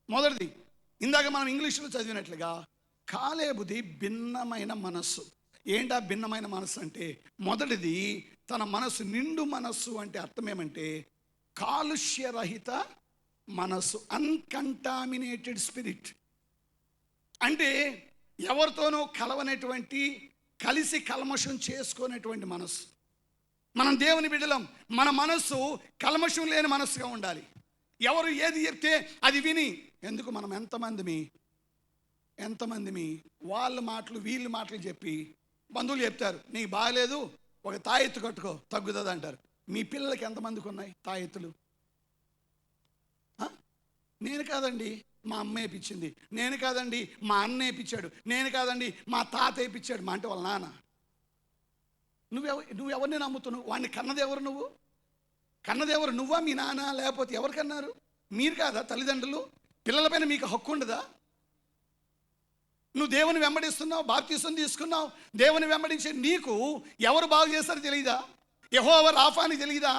మొదటిది ఇందాక మనం ఇంగ్లీష్లో చదివినట్లుగా కాలేబుది భిన్నమైన మనస్సు. ఏంటా భిన్నమైన మనస్సు అంటే, మొదటిది తన మనస్సు నిండు మనస్సు అంటే అర్థం ఏమంటే కాలుష్యరహిత మనస్సు, అన్కంటామినేటెడ్ స్పిరిట్. అంటే ఎవరితోనూ కలవనటువంటి, కలిసి కల్మషం చేసుకునేటువంటి మనస్సు. మనం దేవుని బిడ్డలం, మన మనస్సు కల్మషం లేని మనస్సుగా ఉండాలి. ఎవరు ఏది చెప్తే అది విని, ఎందుకు మనం ఎంతమందిమి వాళ్ళ మాటలు వీళ్ళ మాటలు చెప్పి, బంధువులు చెప్తారు నీకు బాగలేదు ఒక తాయెత్తు కట్టుకో తగ్గుతుంది అంటారు. మీ పిల్లలకి ఎంతమందికి ఉన్నాయి తాయెత్తులు? నేను కాదండి మా అమ్మ వేయించింది, నేను కాదండి మా అన్న వేయించాడు, నేను కాదండి మా తాత వేయించాడు, మా అంటే వాళ్ళ నాన్న. నువ్వెవరిని నమ్ముతున్నావు? వాడిని కన్నదెవరు? కన్నదెవరు? నువ్వా, మీ నాన్న, లేకపోతే ఎవరు కన్నారు? మీరు కాదా తల్లిదండ్రులు? పిల్లలపైన మీకు హక్కు ఉండదా? నువ్వు దేవుని వెంబడిస్తున్నావు, బాప్తిసం తీసుకున్నావు. దేవుని వెంబడించే నీకు ఎవరు బాగు చేస్తారో తెలియదా? యెహోవా రాఫా అని తెలియదా?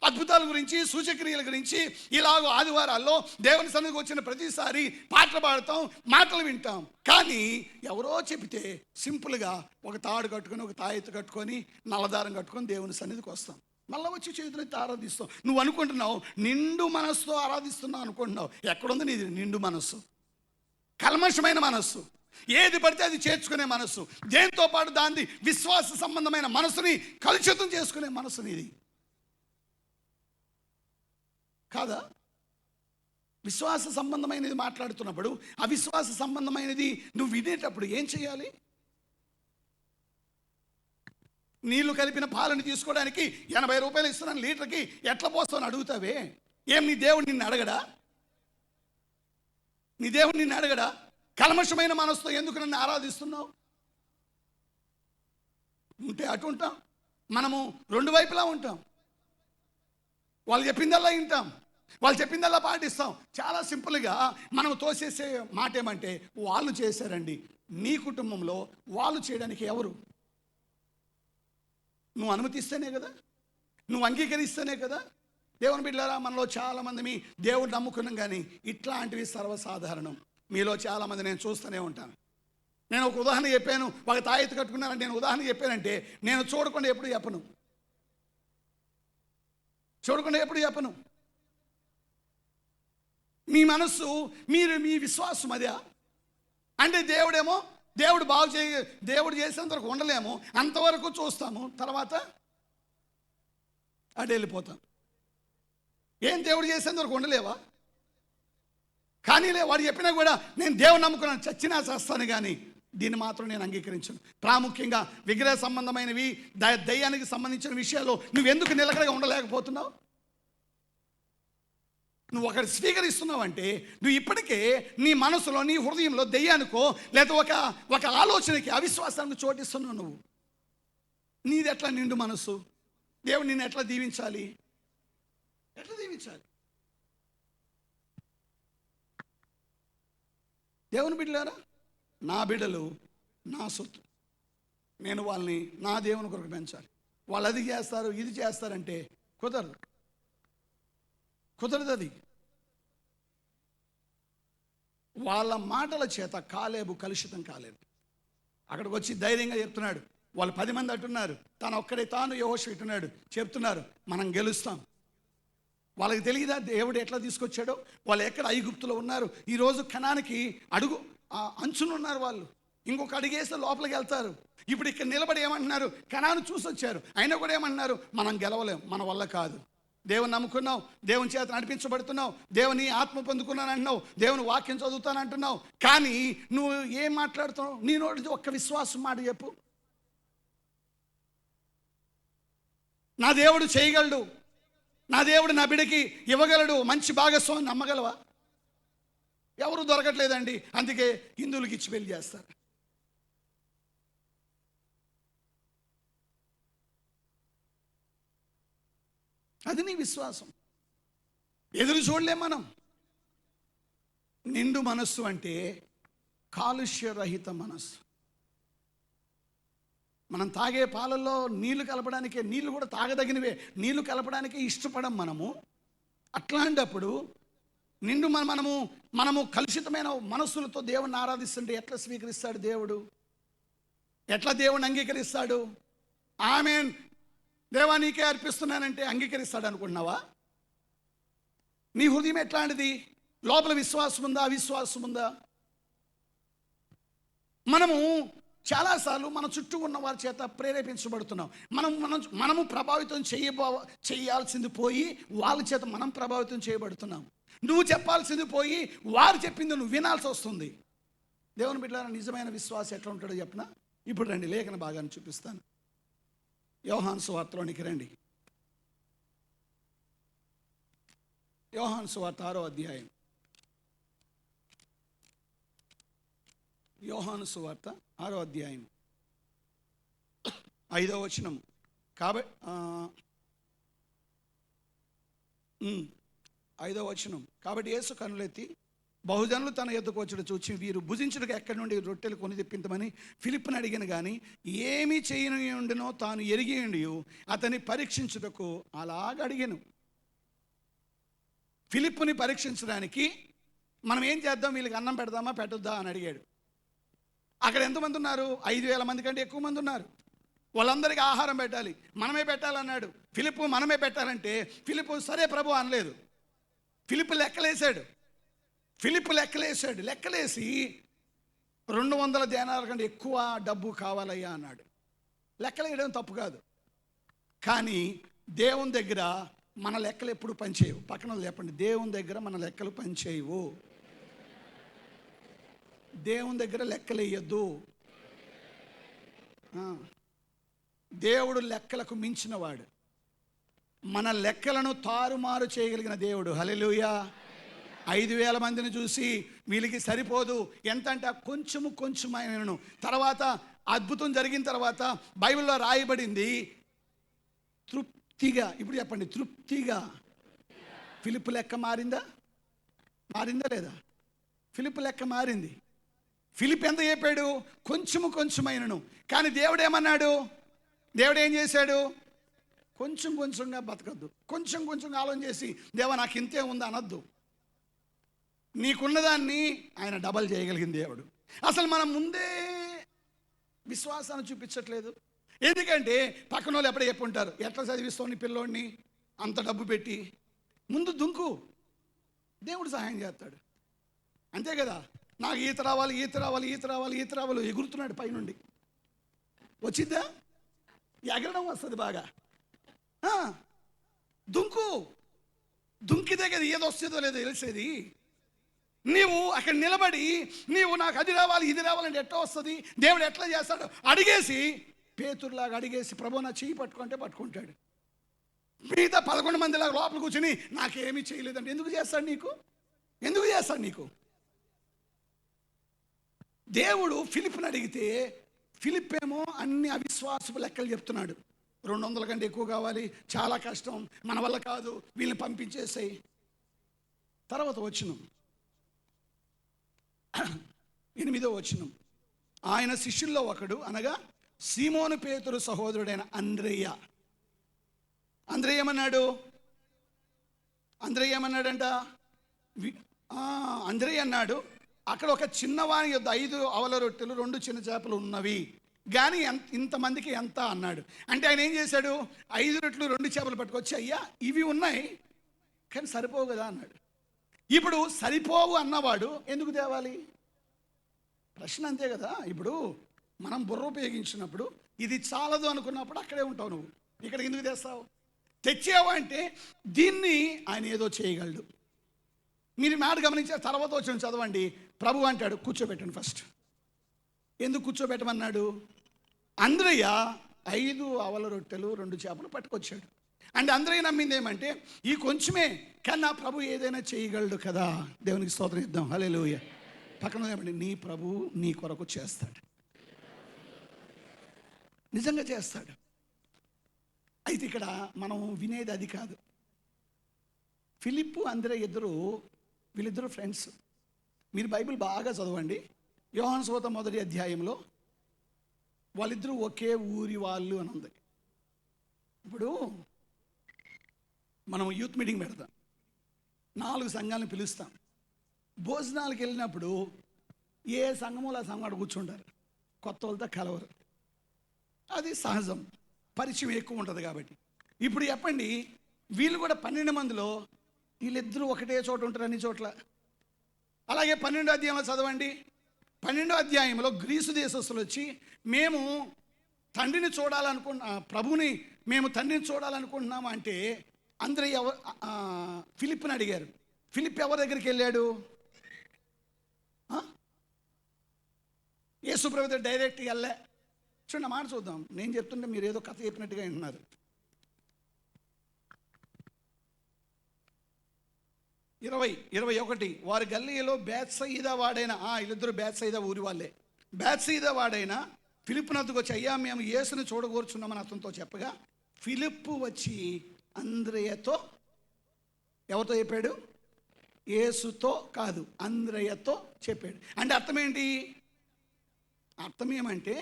అద్భుతాల గురించి, సూచక్రియల గురించి ఇలాగ ఆదివారాల్లో దేవుని సన్నిధికి వచ్చిన ప్రతిసారి పాటలు పాడతాం, మాటలు వింటాం. కానీ ఎవరో చెబితే సింపుల్గా ఒక తాడు కట్టుకొని, ఒక తాయెత్తు కట్టుకొని, నల్లదారం కట్టుకొని దేవుని సన్నిధికి వస్తాం. మళ్ళీ వచ్చి చేతులెత్తి ఆరాధిస్తాం. నువ్వు అనుకుంటున్నావు నిండు మనస్సుతో ఆరాధిస్తున్నావు అనుకుంటున్నావు. ఎక్కడుంది నీది నిండు మనస్సు? కల్మషమైన మనస్సు, ఏది పడితే అది చేర్చుకునే మనస్సు, దేంతో పాటు దాన్ని విశ్వాస సంబంధమైన మనసుని కలుషితం చేసుకునే మనస్సు నీది కాదా? విశ్వాస సంబంధమైనది మాట్లాడుతున్నప్పుడు అవిశ్వాస సంబంధమైనది నువ్వు వినేటప్పుడు ఏం చేయాలి? నీళ్లు కలిపిన పాలను తీసుకోవడానికి 80 రూపాయలు ఇస్తున్నాను లీటర్కి, ఎట్లా పోస్తావు అడుగుతావే? ఏం నీ దేవుడు నిన్ను అడగడా? నీ దేవుడు నిన్ను అడగడా? కల్మషమైన మనసుతో ఎందుకు నన్ను ఆరాధిస్తున్నావు? ఉంటే అటు ఉంటాం, మనము రెండు వైపులా ఉంటాం. వాళ్ళు చెప్పిందల్లా వింటాం, వాళ్ళు చెప్పిందల్లా పాటిస్తాం. చాలా సింపుల్గా మనం తోసేసే మాట ఏమంటే, వాళ్ళు చేశారండి. నీ కుటుంబంలో వాళ్ళు చేయడానికి ఎవరు? నువ్వు అనుమతిస్తేనే కదా, నువ్వు అంగీకరిస్తేనే కదా. దేవుని బిడ్డలారా, మనలో చాలామంది దేవుడు నమ్ముకున్నాం, కానీ ఇట్లాంటివి సర్వసాధారణం. మీలో చాలామంది నేను చూస్తూనే ఉంటాను. నేను ఒక ఉదాహరణ చెప్పాను, ఒక తాయెత్తు కట్టుకున్నానంటే నేను ఉదాహరణ చెప్పానంటే నేను చూడకుండా ఎప్పుడు చెప్పను, చూడకుండా ఎప్పుడు చెప్పను. మీ మనస్సు, మీరు మీ విశ్వాసం అదే అంటే దేవుడేమో దేవుడు దేవుడు చేసేంత వరకు ఉండలేము, అంతవరకు చూస్తాము, తర్వాత అటు వెళ్ళిపోతాం. ఏం దేవుడు చేసేంత వరకు ఉండలేవా? కానీ వాడు చెప్పినా కూడా నేను దేవుడు నమ్ముకున్నాను, చచ్చినా చేస్తాను, కానీ దీన్ని మాత్రం నేను అంగీకరించను. ప్రాముఖ్యంగా విగ్రహ సంబంధమైనవి, దయ్యానికి సంబంధించిన విషయాల్లో నువ్వెందుకు నిలకడగా ఉండలేకపోతున్నావు? నువ్వు ఒకటి స్వీకరిస్తున్నావంటే నువ్వు ఇప్పటికే నీ మనసులో, నీ హృదయంలో దెయ్యానికో లేదా ఒక ఆలోచనకి, అవిశ్వాసానికి చోటిస్తున్నావు. నువ్వు నీది ఎట్లా నిండు మనసు? దేవుడు నిన్ను ఎట్లా దీవించాలి? ఎట్లా దీవించాలి? దేవుని బిడ్డలారా, నా బిడ్డలు నా సొత్తు. నేను వాళ్ళని నా దేవుని కొరకు పెంచాలి. వాళ్ళు అది చేస్తారు, ఇది చేస్తారంటే కుదరదు, కుదరదు. అది వాళ్ళ మాటల చేత కాలేబు కలుషితం కాలేదు. అక్కడికి వచ్చి ధైర్యంగా చెప్తున్నాడు. వాళ్ళు 10 మంది అంటున్నారు, తాను యెహోషువ ఇటున్నాడు చెప్తున్నారు, మనం గెలుస్తాం. వాళ్ళకి తెలియదా దేవుడు ఎట్లా తీసుకొచ్చాడో? వాళ్ళు ఎక్కడ ఐగుప్తులో ఉన్నారు, ఈరోజు కనానికి అంచునున్నారు. వాళ్ళు ఇంకొక అడిగేస్తే లోపలికి వెళ్తారు. ఇప్పుడు ఇక్కడ నిలబడి ఏమంటున్నారు? కనాను చూసి వచ్చారు, అయినా కూడా ఏమంటున్నారు? మనం గెలవలేం, మన వల్ల కాదు. దేవుని నమ్ముకున్నావు, దేవుని చేత నడిపించబడుతున్నావు, దేవుని ఆత్మ పొందుకున్నాను అంటున్నావు, దేవుని వాక్యం చదువుతాను అంటున్నావు, కానీ నువ్వు ఏం మాట్లాడుతున్నావు? నీ నోటి ఒక్క విశ్వాసం మాట చెప్పు. నా దేవుడు చేయగలడు, నా దేవుడు నా బిడ్డకి ఇవ్వగలడు, మంచి భాగస్వామి నమ్మగలవా? ఎవరు దొరకట్లేదండి, అందుకే హిందువులకి ఇచ్చి పెళ్లి చేస్తారు. అది నీ విశ్వాసం. ఎదురు చూడలేం మనం. నిండు మనస్సు అంటే కాలుష్యరహిత మనస్సు. మనం తాగే పాలల్లో నీళ్లు కలపడానికే, నీళ్లు కూడా తాగదగినవే, నీళ్లు కలపడానికే ఇష్టపడం మనము. అట్లాంటప్పుడు నిండు మనము కలుషితమైన మనస్సులతో దేవుణ్ణి ఆరాధిస్తుంటే ఎట్లా స్వీకరిస్తాడు దేవుడు? ఎట్లా దేవుణ్ణి అంగీకరిస్తాడు? ఆమేన్ దేవా నీకే అర్పిస్తున్నానంటే అంగీకరిస్తాడు అనుకుంటున్నావా? నీ హృదయం ఎట్లాంటిది? లోపల విశ్వాసం ఉందా, అవిశ్వాసం ఉందా? మనము చాలాసార్లు మన చుట్టూ ఉన్న వారి చేత ప్రేరేపించబడుతున్నాం. మనము ప్రభావితం చేయాల్సింది పోయి వాళ్ళ చేత మనం ప్రభావితం చేయబడుతున్నాం. నువ్వు చెప్పాల్సింది పోయి వారు చెప్పింది నువ్వు వినాల్సి వస్తుంది. దేవుని బిడ్డలారా, నిజమైన విశ్వాసం ఎట్లా ఉంటాడో చెప్పనా? ఇప్పుడు రండి, లేఖన భాగాన్ని చూపిస్తాను. యోహాను సువార్తలోనికి రండి. యోహాను సువార్త 6వ అధ్యాయం. యోహాను సువార్త 6వ అధ్యాయం 5వ వచనం. కాబట్టి 5వ వచనం. కాబట్టి యేసు కన్నులెత్తి బహుజనులు తన యొద్దకు వచ్చుట చూచి వీరు భుజించుటకు ఎక్కడి నుండి రొట్టెలు కొని తెప్పించమని ఫిలిప్పుని అడిగిన కానీ ఏమి చేయని ఉండినో తాను ఎరిగి ఉండి అతని పరీక్షించుటకు అలాగ అడిగాను. ఫిలిప్పుని పరీక్షించడానికి మనం ఏం చేద్దాం, వీళ్ళకి అన్నం పెడదామా పెట్టొద్దా అని అడిగాడు. అక్కడ ఎంతమంది ఉన్నారు? 5,000 మంది కంటే ఎక్కువ మంది ఉన్నారు. వాళ్ళందరికీ ఆహారం పెట్టాలి, మనమే పెట్టాలన్నాడు. ఫిలిప్పు మనమే పెట్టాలంటే ఫిలిప్పు సరే ప్రభు అనలేదు. ఫిలిప్పు లెక్కలేసాడు. లెక్కలేసి 200 దేనాల కంటే ఎక్కువ డబ్బు కావాలయ్యా అన్నాడు. లెక్కలేయడం తప్పు కాదు, కానీ దేవుని దగ్గర మన లెక్కలు ఎప్పుడు పనిచేయవు. పక్కన చెప్పండి, దేవుని దగ్గర మన లెక్కలు పనిచేయవు. దేవుని దగ్గర లెక్కలు వేయద్దు. దేవుడు లెక్కలకు మించినవాడు. మన లెక్కలను తారుమారు చేయగలిగిన దేవుడు. హల్లెలూయా. 5,000 మందిని చూసి వీళ్ళకి సరిపోదు ఎంత అంటే కొంచెమైనను. తర్వాత అద్భుతం జరిగిన తర్వాత బైబిల్లో రాయబడింది తృప్తిగా. ఇప్పుడు చెప్పండి, తృప్తిగా. ఫిలిప్పు లెక్క మారిందా లేదా? ఫిలిప్పు లెక్క మారింది. ఫిలిప్ ఎంత చెప్పాడు? కొంచెమైనను. కానీ దేవుడు ఏమన్నాడు? దేవుడు ఏం చేశాడు? కొంచెంగా బతకద్దు, కొంచెంగా ఆలోచన చేసి దేవా నాకు ఇంతే ఉంది అనద్దు. నీకున్నదాన్ని ఆయన డబల్ చేయగలిగిన దేవుడు. అసలు మనం ముందే విశ్వాసాన్ని చూపించట్లేదు. ఎందుకంటే పక్కన వాళ్ళు ఎప్పుడే చెప్పుంటారు, ఎట్లా చదివిస్తావు నీ పిల్లోడిని అంత డబ్బు పెట్టి, ముందు దుంకు, దేవుడు సహాయం చేస్తాడు. అంతే కదా. నాకు ఈత రావాలి ఎగురుతున్నాడు పైనుండి. వచ్చిద్దా? ఎగరడం వస్తుంది బాగా. దుంకితే కదా ఏదో వస్తుందో లేదో తెలిసేది. నీవు అక్కడ నిలబడి నీవు నాకు అది రావాలి ఇది రావాలంటే ఎట్లా వస్తుంది? దేవుడు ఎట్లా చేస్తాడు? అడిగేసి పేతురులాగా అడిగేసి ప్రభు నా చెయ్యి పట్టుకుంటే పట్టుకుంటాడు. మిగతా 11 మందిలాగా లోపల కూర్చుని నాకేమీ చేయలేదంటే ఎందుకు చేస్తాడు నీకు? దేవుడు ఫిలిప్ని అడిగితే ఫిలిప్ ఏమో అన్ని అవిశ్వాసపు లెక్కలు చెప్తున్నాడు. 200 కంటే ఎక్కువ కావాలి, చాలా కష్టం, మన వల్ల కాదు, వీళ్ళని పంపించేసాయి. తర్వాత వచనం 8వ వచనం, ఆయన శిష్యుల్లో ఒకడు అనగా సీమోను పేతురు సహోదరుడైన అంద్రెయ్య ఏమన్నాడంట? అంద్రెయ్య అన్నాడు, అక్కడ ఒక చిన్నవాని యొద్ద 5 అవల రొట్టెలు 2 చిన్న చేపలు ఉన్నవి, కానీ ఇంతమందికి ఎంత అన్నాడు. అంటే ఆయన ఏం చేశాడు? 5 రొట్టెలు 2 చేపలు పట్టుకొచ్చి, అయ్యా ఇవి ఉన్నాయి కానీ సరిపోవు కదా అన్నాడు. ఇప్పుడు సరిపోవు అన్నవాడు ఎందుకు తేవాలి? ప్రశ్న అంతే కదా. ఇప్పుడు మనం బుర్ర ఉపయోగించినప్పుడు ఇది చాలదు అనుకున్నప్పుడు అక్కడే ఉంటావు. నువ్వు ఇక్కడ ఎందుకు తెస్తావు? తెచ్చావు అంటే దీన్ని ఆయన ఏదో చేయగలడు. మీరు మాట గమనించారు. తర్వాత వచ్చిన చదవండి. ప్రభు అంటాడు కూర్చోబెట్టండి ఫస్ట్. ఎందుకు కూర్చోబెట్టమన్నాడు? అంద్రయ్య 5 అవల రొట్టెలు 2 చేపలు పట్టుకొచ్చాడు. అంటే అంద్రయ్య నమ్మింది ఏమంటే ఈ కొంచెమే, కానీ నా ప్రభు ఏదైనా చేయగలడు కదా. దేవునికి స్తోత్రం ఇద్దాం. హల్లెలూయా. పక్కన ఏమంటే నీ ప్రభు నీ కొరకు చేస్తాడు, నిజంగా చేస్తాడు. అయితే ఇక్కడ మనం వినేది అది కాదు. ఫిలిప్పు అంద్రయ్య వీళ్ళిద్దరు ఫ్రెండ్స్. మీరు బైబిల్ బాగా చదవండి. యోహాను సువార్త 1వ అధ్యాయంలో వాళ్ళిద్దరూ ఒకే ఊరి వాళ్ళు అని ఉంది. ఇప్పుడు మనం యూత్ మీటింగ్ పెడతాం, 4 సంఘాలను పిలుస్తాం. భోజనాలకు వెళ్ళినప్పుడు ఏ సంఘములో ఆ సంఘం కూర్చుంటారు, కొత్త వాళ్ళతో కలవరు. అది సహజం, పరిచయం ఎక్కువ ఉంటుంది కాబట్టి. ఇప్పుడు చెప్పండి, వీళ్ళు కూడా 12 మందిలో వీళ్ళిద్దరూ ఒకటే చోట ఉంటారు అన్ని చోట్ల. అలాగే 12వ అధ్యాయంలో చదవండి. 12వ అధ్యాయంలో గ్రీసు దేశస్తులు వచ్చి మేము తండ్రిని ప్రభుని మేము తండ్రిని చూడాలనుకుంటున్నాము అంటే అందరూ ఫిలిప్ని అడిగారు. ఫిలిప్ ఎవరి దగ్గరికి వెళ్ళాడు? యేసు ప్రభు దగ్గర డైరెక్ట్గా వెళ్ళే. చూడండి మాట చూద్దాం. నేను చెప్తుంటే మీరు ఏదో కథ చెప్పినట్టుగా వింటున్నారు. 21 వారి గల్లీలో బేత్సయిదా వాడైన వీళ్ళిద్దరు బేత్సయిదా ఊరి వాళ్ళే. బేత్సయిదా వాడైన ఫిలిప్పు నద్దకు వచ్చి అయ్యా మేము యేసుని చూడగోరుచున్నామని అతనితో చెప్పగా ఫిలిప్పు వచ్చి అంద్రయ్యతో ఎవరితో చెప్పాడు? యేసుతో కాదు, అంద్రయ్యతో చెప్పాడు. అంటే అర్థం ఏంటి? అర్థం ఏమంటే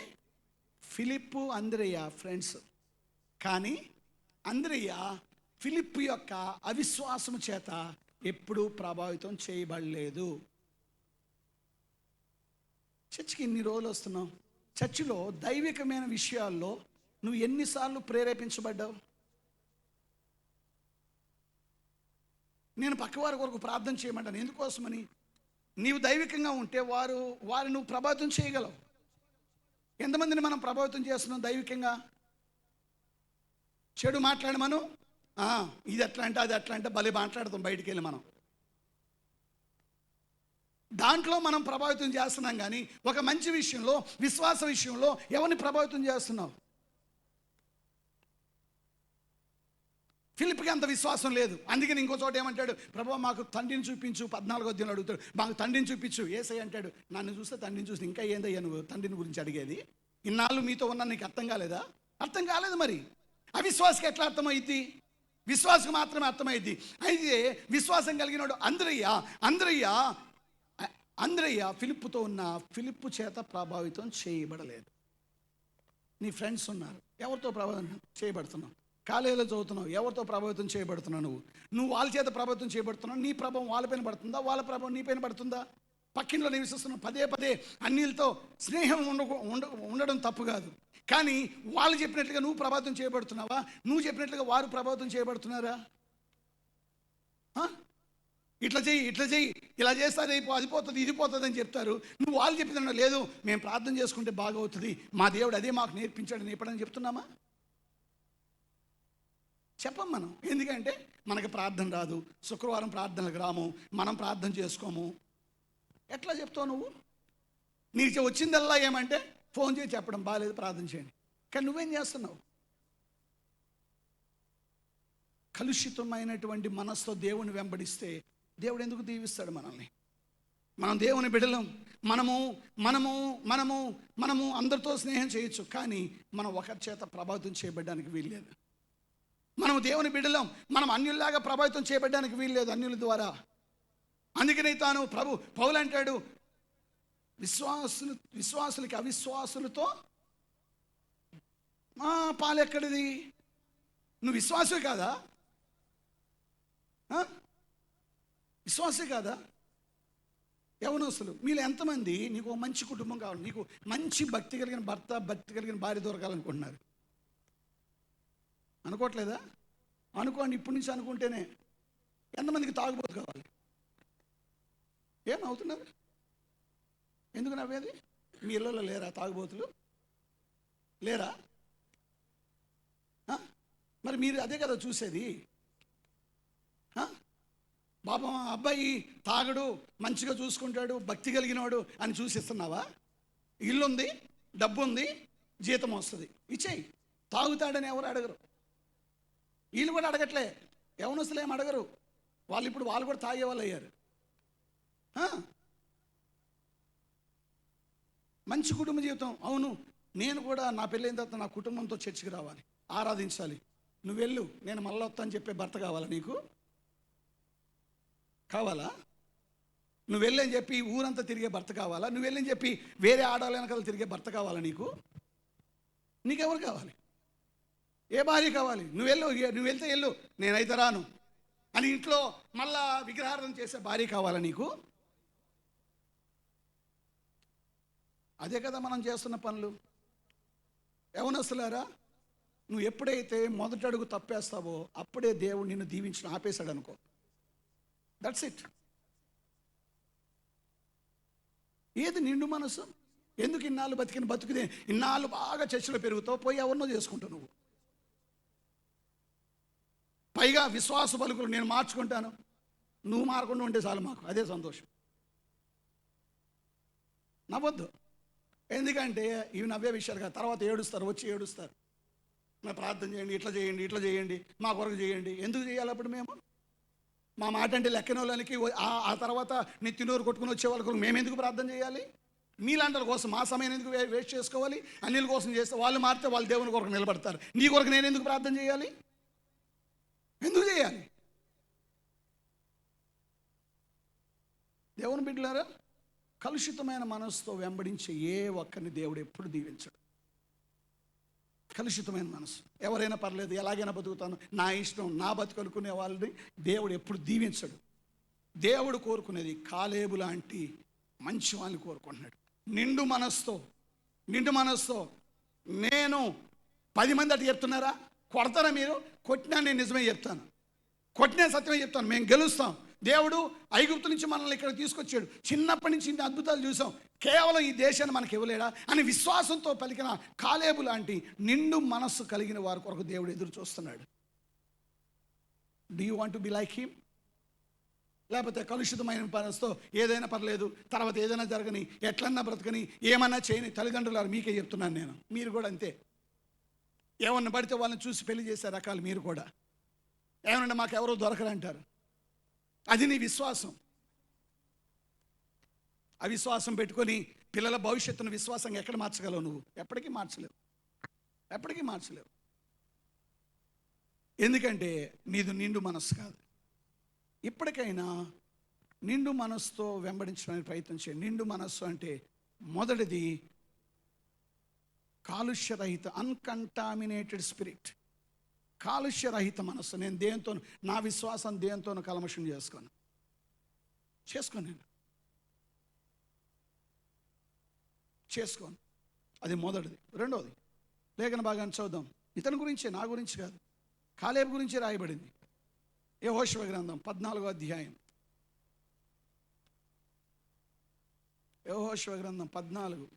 ఫిలిప్పు అంద్రయ్య ఫ్రెండ్స్, కానీ అంద్రయ్య ఫిలిప్పు యొక్క అవిశ్వాసము చేత ఎప్పుడూ ప్రభావితం చేయబడలేదు. చర్చికి ఇన్ని రోజులు వస్తున్నావు, చర్చిలో దైవికమైన విషయాల్లో నువ్వు ఎన్నిసార్లు ప్రేరేపించబడ్డావు? నేను పక్కవారి కొరకు ప్రార్థన చేయమంటాను, ఎందుకోసమని? నీవు దైవికంగా ఉంటే వారు నువ్వు ప్రభావితం చేయగలవు. ఎంతమందిని మనం ప్రభావితం చేస్తున్నాం దైవికంగా? చెడు మాట్లాడమను, ఇది ఎట్లా అంటే అది ఎట్లా అంటే భలే మాట్లాడతాం బయటికి వెళ్ళి. మనం దాంట్లో మనం ప్రభావితం చేస్తున్నాం, కానీ ఒక మంచి విషయంలో, విశ్వాస విషయంలో ఎవరిని ప్రభావితం చేస్తున్నావు? ఫిలిప్కి అంత విశ్వాసం లేదు. అందుకని ఇంకో చోట ఏమంటాడు? ప్రభువా మాకు తండ్రిని చూపించు. 14వ అధ్యాయంలో అడుగుతాడు, మాకు తండ్రిని చూపించు. యేసయ్య అంటాడు, నన్ను చూస్తే తండ్రిని చూస్తే ఇంకా ఏందయ్యా నువ్వు తండ్రిని గురించి అడిగేది? ఇన్నాళ్ళు మీతో ఉన్నా నీకు అర్థం కాలేదా? అర్థం కాలేదు. మరి అవిశ్వాసకి ఎట్లా అర్థమైద్ది? విశ్వాసకు మాత్రమే అర్థమైద్ది. అయితే విశ్వాసం కలిగినాడు అంద్రయ్య ఫిలిప్పుతో ఉన్న ఫిలిప్పు చేత ప్రభావితం చేయబడలేదు. నీ ఫ్రెండ్స్ ఉన్నారు, ఎవరితో ప్రభావితం చేయబడుతున్నావు? కాలేజీలో చదువుతున్నావు, ఎవరితో ప్రభావితం చేయబడుతున్నావు? నువ్వు వాళ్ళ చేత ప్రభావితం చేయబడుతున్నావు. నీ ప్రభావం వాళ్ళపైన పడుతుందా? వాళ్ళ ప్రభావం నీపైన పడుతుందా? పక్కింట్లో నివసిస్తున్నావు, పదే పదే అన్నిలతో స్నేహం ఉండడం తప్పు కాదు, కానీ వాళ్ళు చెప్పినట్లుగా నువ్వు ప్రభావితం చేయబడుతున్నావా? నువ్వు చెప్పినట్లుగా వారు ప్రభావితం చేయబడుతున్నారా? ఇట్లా చెయ్యి, ఇలా చేస్తే అది పోతుంది, ఇది పోతుంది అని చెప్తారు. నువ్వు వాళ్ళు చెప్పిన లేదు, మేము ప్రార్థన చేసుకుంటే బాగా అవుతుంది, మా దేవుడు అదే మాకు నేర్పించాడని ఎప్పుడని చెప్తున్నామా? చెప్పం మనం. ఎందుకంటే మనకి ప్రార్థన రాదు, శుక్రవారం ప్రార్థనలకు రాము, మనం ప్రార్థన చేసుకోము. ఎట్లా చెప్తావు నువ్వు? నీకు వచ్చిందల్లా ఏమంటే ఫోన్ చేసి చెప్పడం, బాగాలేదు ప్రార్థన చేయండి. కానీ నువ్వేం చేస్తున్నావు? కలుషితమైనటువంటి మనసుతో దేవుని వెంబడిస్తే దేవుడు ఎందుకు దీవిస్తాడు మనల్ని? మనం దేవుని బిడ్డలం. మనము మనము మనము మనము అందరితో స్నేహం చేయొచ్చు, కానీ మనం ఒకరి చేత ప్రభావితం చేయబడడానికి వీల్లేదు. మనము దేవుని బిడ్డలం, మనం అన్యుల్లాగా ప్రభావితం చేయబడడానికి వీల్లేదు అన్యుల ద్వారా. అందుకనే తాను పౌలు అంటాడు, విశ్వాసులకి అవిశ్వాసులతో పాలెక్కడిది? నువ్వు విశ్వాసే కాదా? విశ్వాసే కాదా? యవనస్తులు మీలో ఎంతమంది నీకు మంచి కుటుంబం కావాలి, నీకు మంచి భక్తి కలిగిన భర్త, భక్తి కలిగిన భార్య దొరకాలనుకుంటున్నారు? అనుకోవట్లేదా? అనుకోండి, ఇప్పటి నుంచి అనుకుంటేనే. ఎంతమందికి తాగుబోతు కావాలి? ఏమవుతున్నారు? ఎందుకు నవ్వేది? మీ ఇళ్ళలో లేరా తాగుబోతులు? లేరా? మరి మీరు అదే కదా చూసేది. పాపం అబ్బాయి తాగడు, మంచిగా చూసుకుంటాడు, భక్తి కలిగినవాడు అని చూసిస్తున్నావా? ఇల్లుంది, డబ్బు ఉంది, జీతం వస్తుంది, ఇచ్చేయి. తాగుతాడని ఎవరు అడగరు, వీళ్ళు కూడా అడగట్లే. యవనస్తులు ఏం అడగరు, వాళ్ళు కూడా తాగే వాళ్ళు అయ్యారు. మంచి కుటుంబ జీవితం. అవును, నేను కూడా నా పెళ్ళైన తర్వాత నా కుటుంబంతో చర్చికి రావాలి, ఆరాధించాలి. నువ్వు వెళ్ళు, నేను మళ్ళీ వస్తా అని చెప్పే భర్త కావాలా నీకు? కావాలా? నువ్వు వెళ్ళని చెప్పి ఊరంతా తిరిగే భర్త కావాలా? నువ్వు వెళ్ళని చెప్పి వేరే ఆడవాళ్ళ వెనకాల తిరిగే భర్త కావాలా నీకు? నీకెవరు కావాలి? ఏ భార్య కావాలి? నువ్వు వెళ్తే వెళ్ళు, నేనైతే రాను అని ఇంట్లో మళ్ళా విగ్రహార్థం చేసే భార్య కావాలా నీకు? అదే కదా మనం చేస్తున్న పనులు. యవనస్తులారా, నువ్వు ఎప్పుడైతే మొదటి అడుగు తప్పేస్తావో అప్పుడే దేవుడు నిన్ను దీవించిన ఆపేశాడు అనుకో. That's it. ఏది నిండు మనసు? ఎందుకు ఇన్నాళ్ళు బతికిన బతుకుదే? ఇన్నాళ్ళు బాగా చర్చలో పెరుగుతావు, పోయి ఎవరినో చేసుకుంటావు నువ్వు. పైగా విశ్వాస పలుకులు నేను మార్చుకుంటాను, నువ్వు మారకుండా ఉంటే చాలు, మాకు అదే సంతోషం. నవ్వద్దు, ఎందుకంటే ఇవి నవ్వే విషయాలు కదా. తర్వాత వచ్చి ఏడుస్తారు. మేము ప్రార్థన చేయండి, ఇట్లా చేయండి, మా కొరకు చేయండి. ఎందుకు చేయాలి అప్పుడు? మేము మా మాట అంటే లెక్కన వాళ్ళకి ఆ తర్వాత నెత్తినోరు కొట్టుకుని వచ్చే వాళ్ళ కొరకు మేము ఎందుకు ప్రార్థన చేయాలి? మీలాంటి కోసం మా సమయం ఎందుకు వేస్ట్ చేసుకోవాలి? అన్నిల కోసం చేస్తే వాళ్ళు మారితే వాళ్ళు దేవుని కొరకు నిలబడతారు. నీ కొరకు నేను ఎందుకు ప్రార్థన చేయాలి? ఎందుకు చేయాలి? దేవుని బిడ్డలారా, కలుషితమైన మనసుతో వెంబడించే ఏ ఒక్కరిని దేవుడు ఎప్పుడు దీవించడు. కలుషితమైన మనసు, ఎవరైనా పర్లేదు, ఎలాగైనా బతుకుతాను, నా ఇష్టం, నా బతుకనుకునే వాళ్ళని దేవుడు ఎప్పుడు దీవించడు. దేవుడు కోరుకునేది కాలేబు లాంటి మంచి వాళ్ళని కోరుకుంటున్నాడు. నిండు మనస్తో నేను 10 మంది అటు చెప్తున్నారా, కొడతారా మీరు? కొట్టినా నేను నిజమే చెప్తాను, కొట్టినా సత్యమే చెప్తాను, మేము గెలుస్తాం. దేవుడు ఐగుప్తు నుంచి మనల్ని ఇక్కడ తీసుకొచ్చాడు, చిన్నప్పటి నుంచి ఇన్ని అద్భుతాలు చూసాం, కేవలం ఈ దేశాన్ని మనకి ఇవ్వలేడా అని విశ్వాసంతో పలికిన కాలేబు లాంటి నిండు మనస్సు కలిగిన వారి కొరకు దేవుడు ఎదురు చూస్తున్నాడు. Do you want to be like him? లేకపోతే కలుషితమైన మనసుతో ఏదైనా పర్లేదు, తర్వాత ఏదైనా జరగని, ఎట్లన్నా బ్రతకని, ఏమన్నా చేయని తల్లిదండ్రులు మీకే చెప్తున్నాను నేను. మీరు కూడా అంతే. ఏమన్నా పడితే వాళ్ళని చూసి పెళ్లి చేసే రకాలు మీరు కూడా. ఏమన్నా మాకు ఎవరో దొరకరంటారు. అది నీ విశ్వాసం. అవిశ్వాసం పెట్టుకొని పిల్లల భవిష్యత్తును విశ్వాసంగా ఎక్కడ మార్చగలవు నువ్వు? ఎప్పటికీ మార్చలేవు. ఎందుకంటే నీది నిండు మనస్సు కాదు. ఇప్పటికైనా నిండు మనస్సుతో వెంబడించడానికి ప్రయత్నం చేయండి. నిండు మనస్సు అంటే మొదటిది కాలుష్యరహిత, అన్కంటామినేటెడ్ స్పిరిట్. కాలుష్యరహిత మనస్సు. నేను దేంతో, నా విశ్వాసం దేంతోనూ కల్మషం చేసుకోను. అది మొదటిది. రెండవది, లేఖన భాగాన్ని చదువుదాం. ఇతని గురించే, నా గురించి కాదు, కాలేబు గురించి రాయబడింది. యెహోషువ గ్రంథం 14వ అధ్యాయం. యెహోషువ గ్రంథం 14.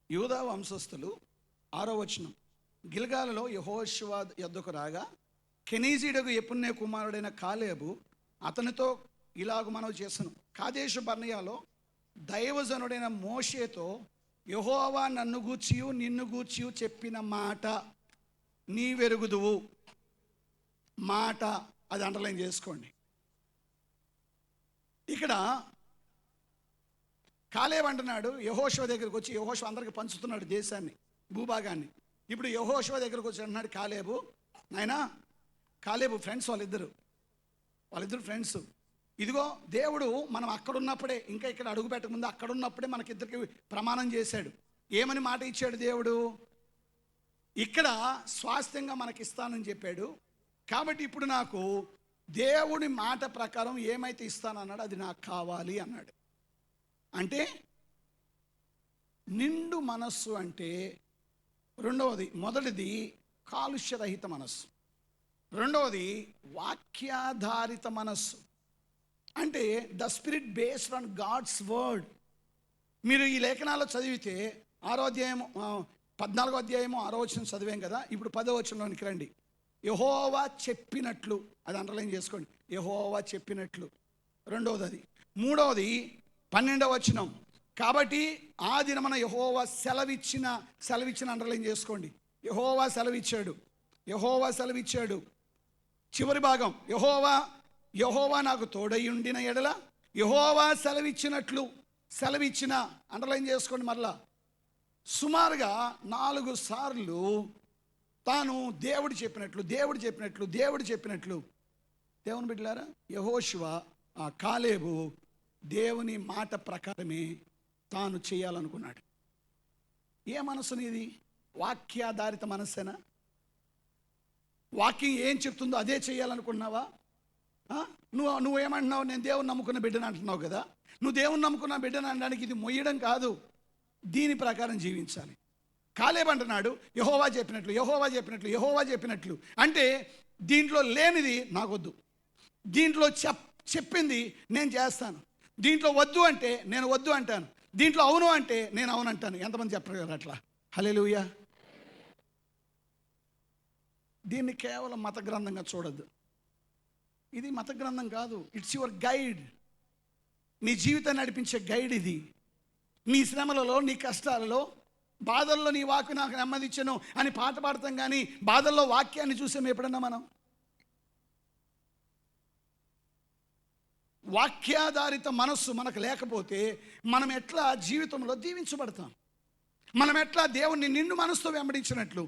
యూదా వంశస్థులు 6వ వచనం. గిల్గాలులో యెహోషువ యొద్దకు రాగా కెనీజీయుడగు యెఫున్నె కుమారుడైన కాలేబు అతనితో ఇలాగ మనవి చేసెను. కాదేషు బర్నియాలో దైవజనుడైన మోషేతో యెహోవా నన్ను గూర్చియు నిన్ను గూర్చియు చెప్పిన మాట నీవెరుగుదువు. మాట, అది అండర్లైన్ చేసుకోండి. ఇక్కడ కాలేబు అంటున్నాడు యెహోషువ దగ్గరికి వచ్చి, యెహోషువ అందరికి పంచుతున్నాడు దేశాన్ని, భూభాగాన్ని. ఇప్పుడు యెహోషువ దగ్గరికి వచ్చి అంటున్నాడు కాలేబు, నాయనా కాలేబు ఫ్రెండ్స్, వాళ్ళిద్దరు ఫ్రెండ్స్. ఇదిగో దేవుడు మనం అక్కడున్నప్పుడే, ఇంకా ఇక్కడ అడుగు పెట్టకముందు అక్కడున్నప్పుడే మనకిద్దరికి ప్రమాణం చేశాడు. ఏమని మాట ఇచ్చాడు దేవుడు? ఇక్కడ స్వాస్థ్యంగా మనకిస్తానని చెప్పాడు. కాబట్టి ఇప్పుడు నాకు దేవుడి మాట ప్రకారం ఏమైతే ఇస్తానన్నాడు అది నాకు కావాలి అన్నాడు. అంటే నిండు మనస్సు అంటే రెండవది, మొదటిది కాలుష్యరహిత మనస్సు, రెండవది వాక్యాధారిత మనస్సు. అంటే the spirit based on God's word. మీరు ఈ లేఖనాల్లో చదివితే 6వ అధ్యాయము 14వ అధ్యాయము 6వ వచనం చదివాం కదా. ఇప్పుడు 10వ వచనంలోనికి రండి. యెహోవా చెప్పినట్లు, అది అండర్లైన్ చేసుకోండి. యెహోవా చెప్పినట్లు రెండవది. అది మూడవది 12వ వచనం. కాబట్టి ఆ దినమున యెహోవా సెలవిచ్చిన అండర్లైన్ చేసుకోండి. యెహోవా సెలవిచ్చాడు. చివరి భాగం, యెహోవా నాకు తోడై ఉండిన ఎడల, యెహోవా సెలవిచ్చిన అండర్లైన్ చేసుకోండి. మరలా సుమారుగా 4 సార్లు తాను దేవుడు చెప్పినట్లు. దేవుని బిడ్డలారా, యెహోషువ, ఆ కాలేబు దేవుని మాట ప్రకారమే తాను చేయాలనుకున్నాడు. ఏ మనసు నీది? వాక్యాధారిత మనస్సేనా? వాక్యం ఏం చెప్తుందో అదే చేయాలనుకున్నావా? నువ్వేమంటున్నావు? నేను దేవుని నమ్ముకున్న బిడ్డను అంటున్నావు కదా. నువ్వు దేవుని నమ్ముకున్న బిడ్డను అనడానికి ఇది మొయ్యడం కాదు, దీని ప్రకారం జీవించాలి. కాలేబు అంటున్నాడు యెహోవా చెప్పినట్లు. అంటే దీంట్లో లేనిది నాకొద్దు, దీంట్లో చెప్పింది నేను చేస్తాను, దీంట్లో వద్దు అంటే నేను వద్దు అంటాను, దీంట్లో అవును అంటే నేను అవును అంటాను. ఎంతమంది చెప్పగలరు అట్లా? హల్లెలూయా. దీన్ని కేవలం మత గ్రంథంగా చూడద్దు. ఇది మత గ్రంథం కాదు, ఇట్స్ యువర్ గైడ్. నీ జీవితాన్ని నడిపించే గైడ్ ఇది. నీ శ్రమలలో, నీ కష్టాలలో, బాధల్లో నీ వాక్కు నాకు నెమ్మదిచ్చెను అని పాట పాడతాం, కానీ బాధల్లో వాక్యాన్ని చూసాం ఎప్పుడన్నా మనం? వాక్యాధారిత మనస్సు మనకు లేకపోతే మనం ఎట్లా జీవితంలో దీవించబడతాం? మనం ఎట్లా దేవుణ్ణి నిండు మనసుతో వెంబడించినట్లు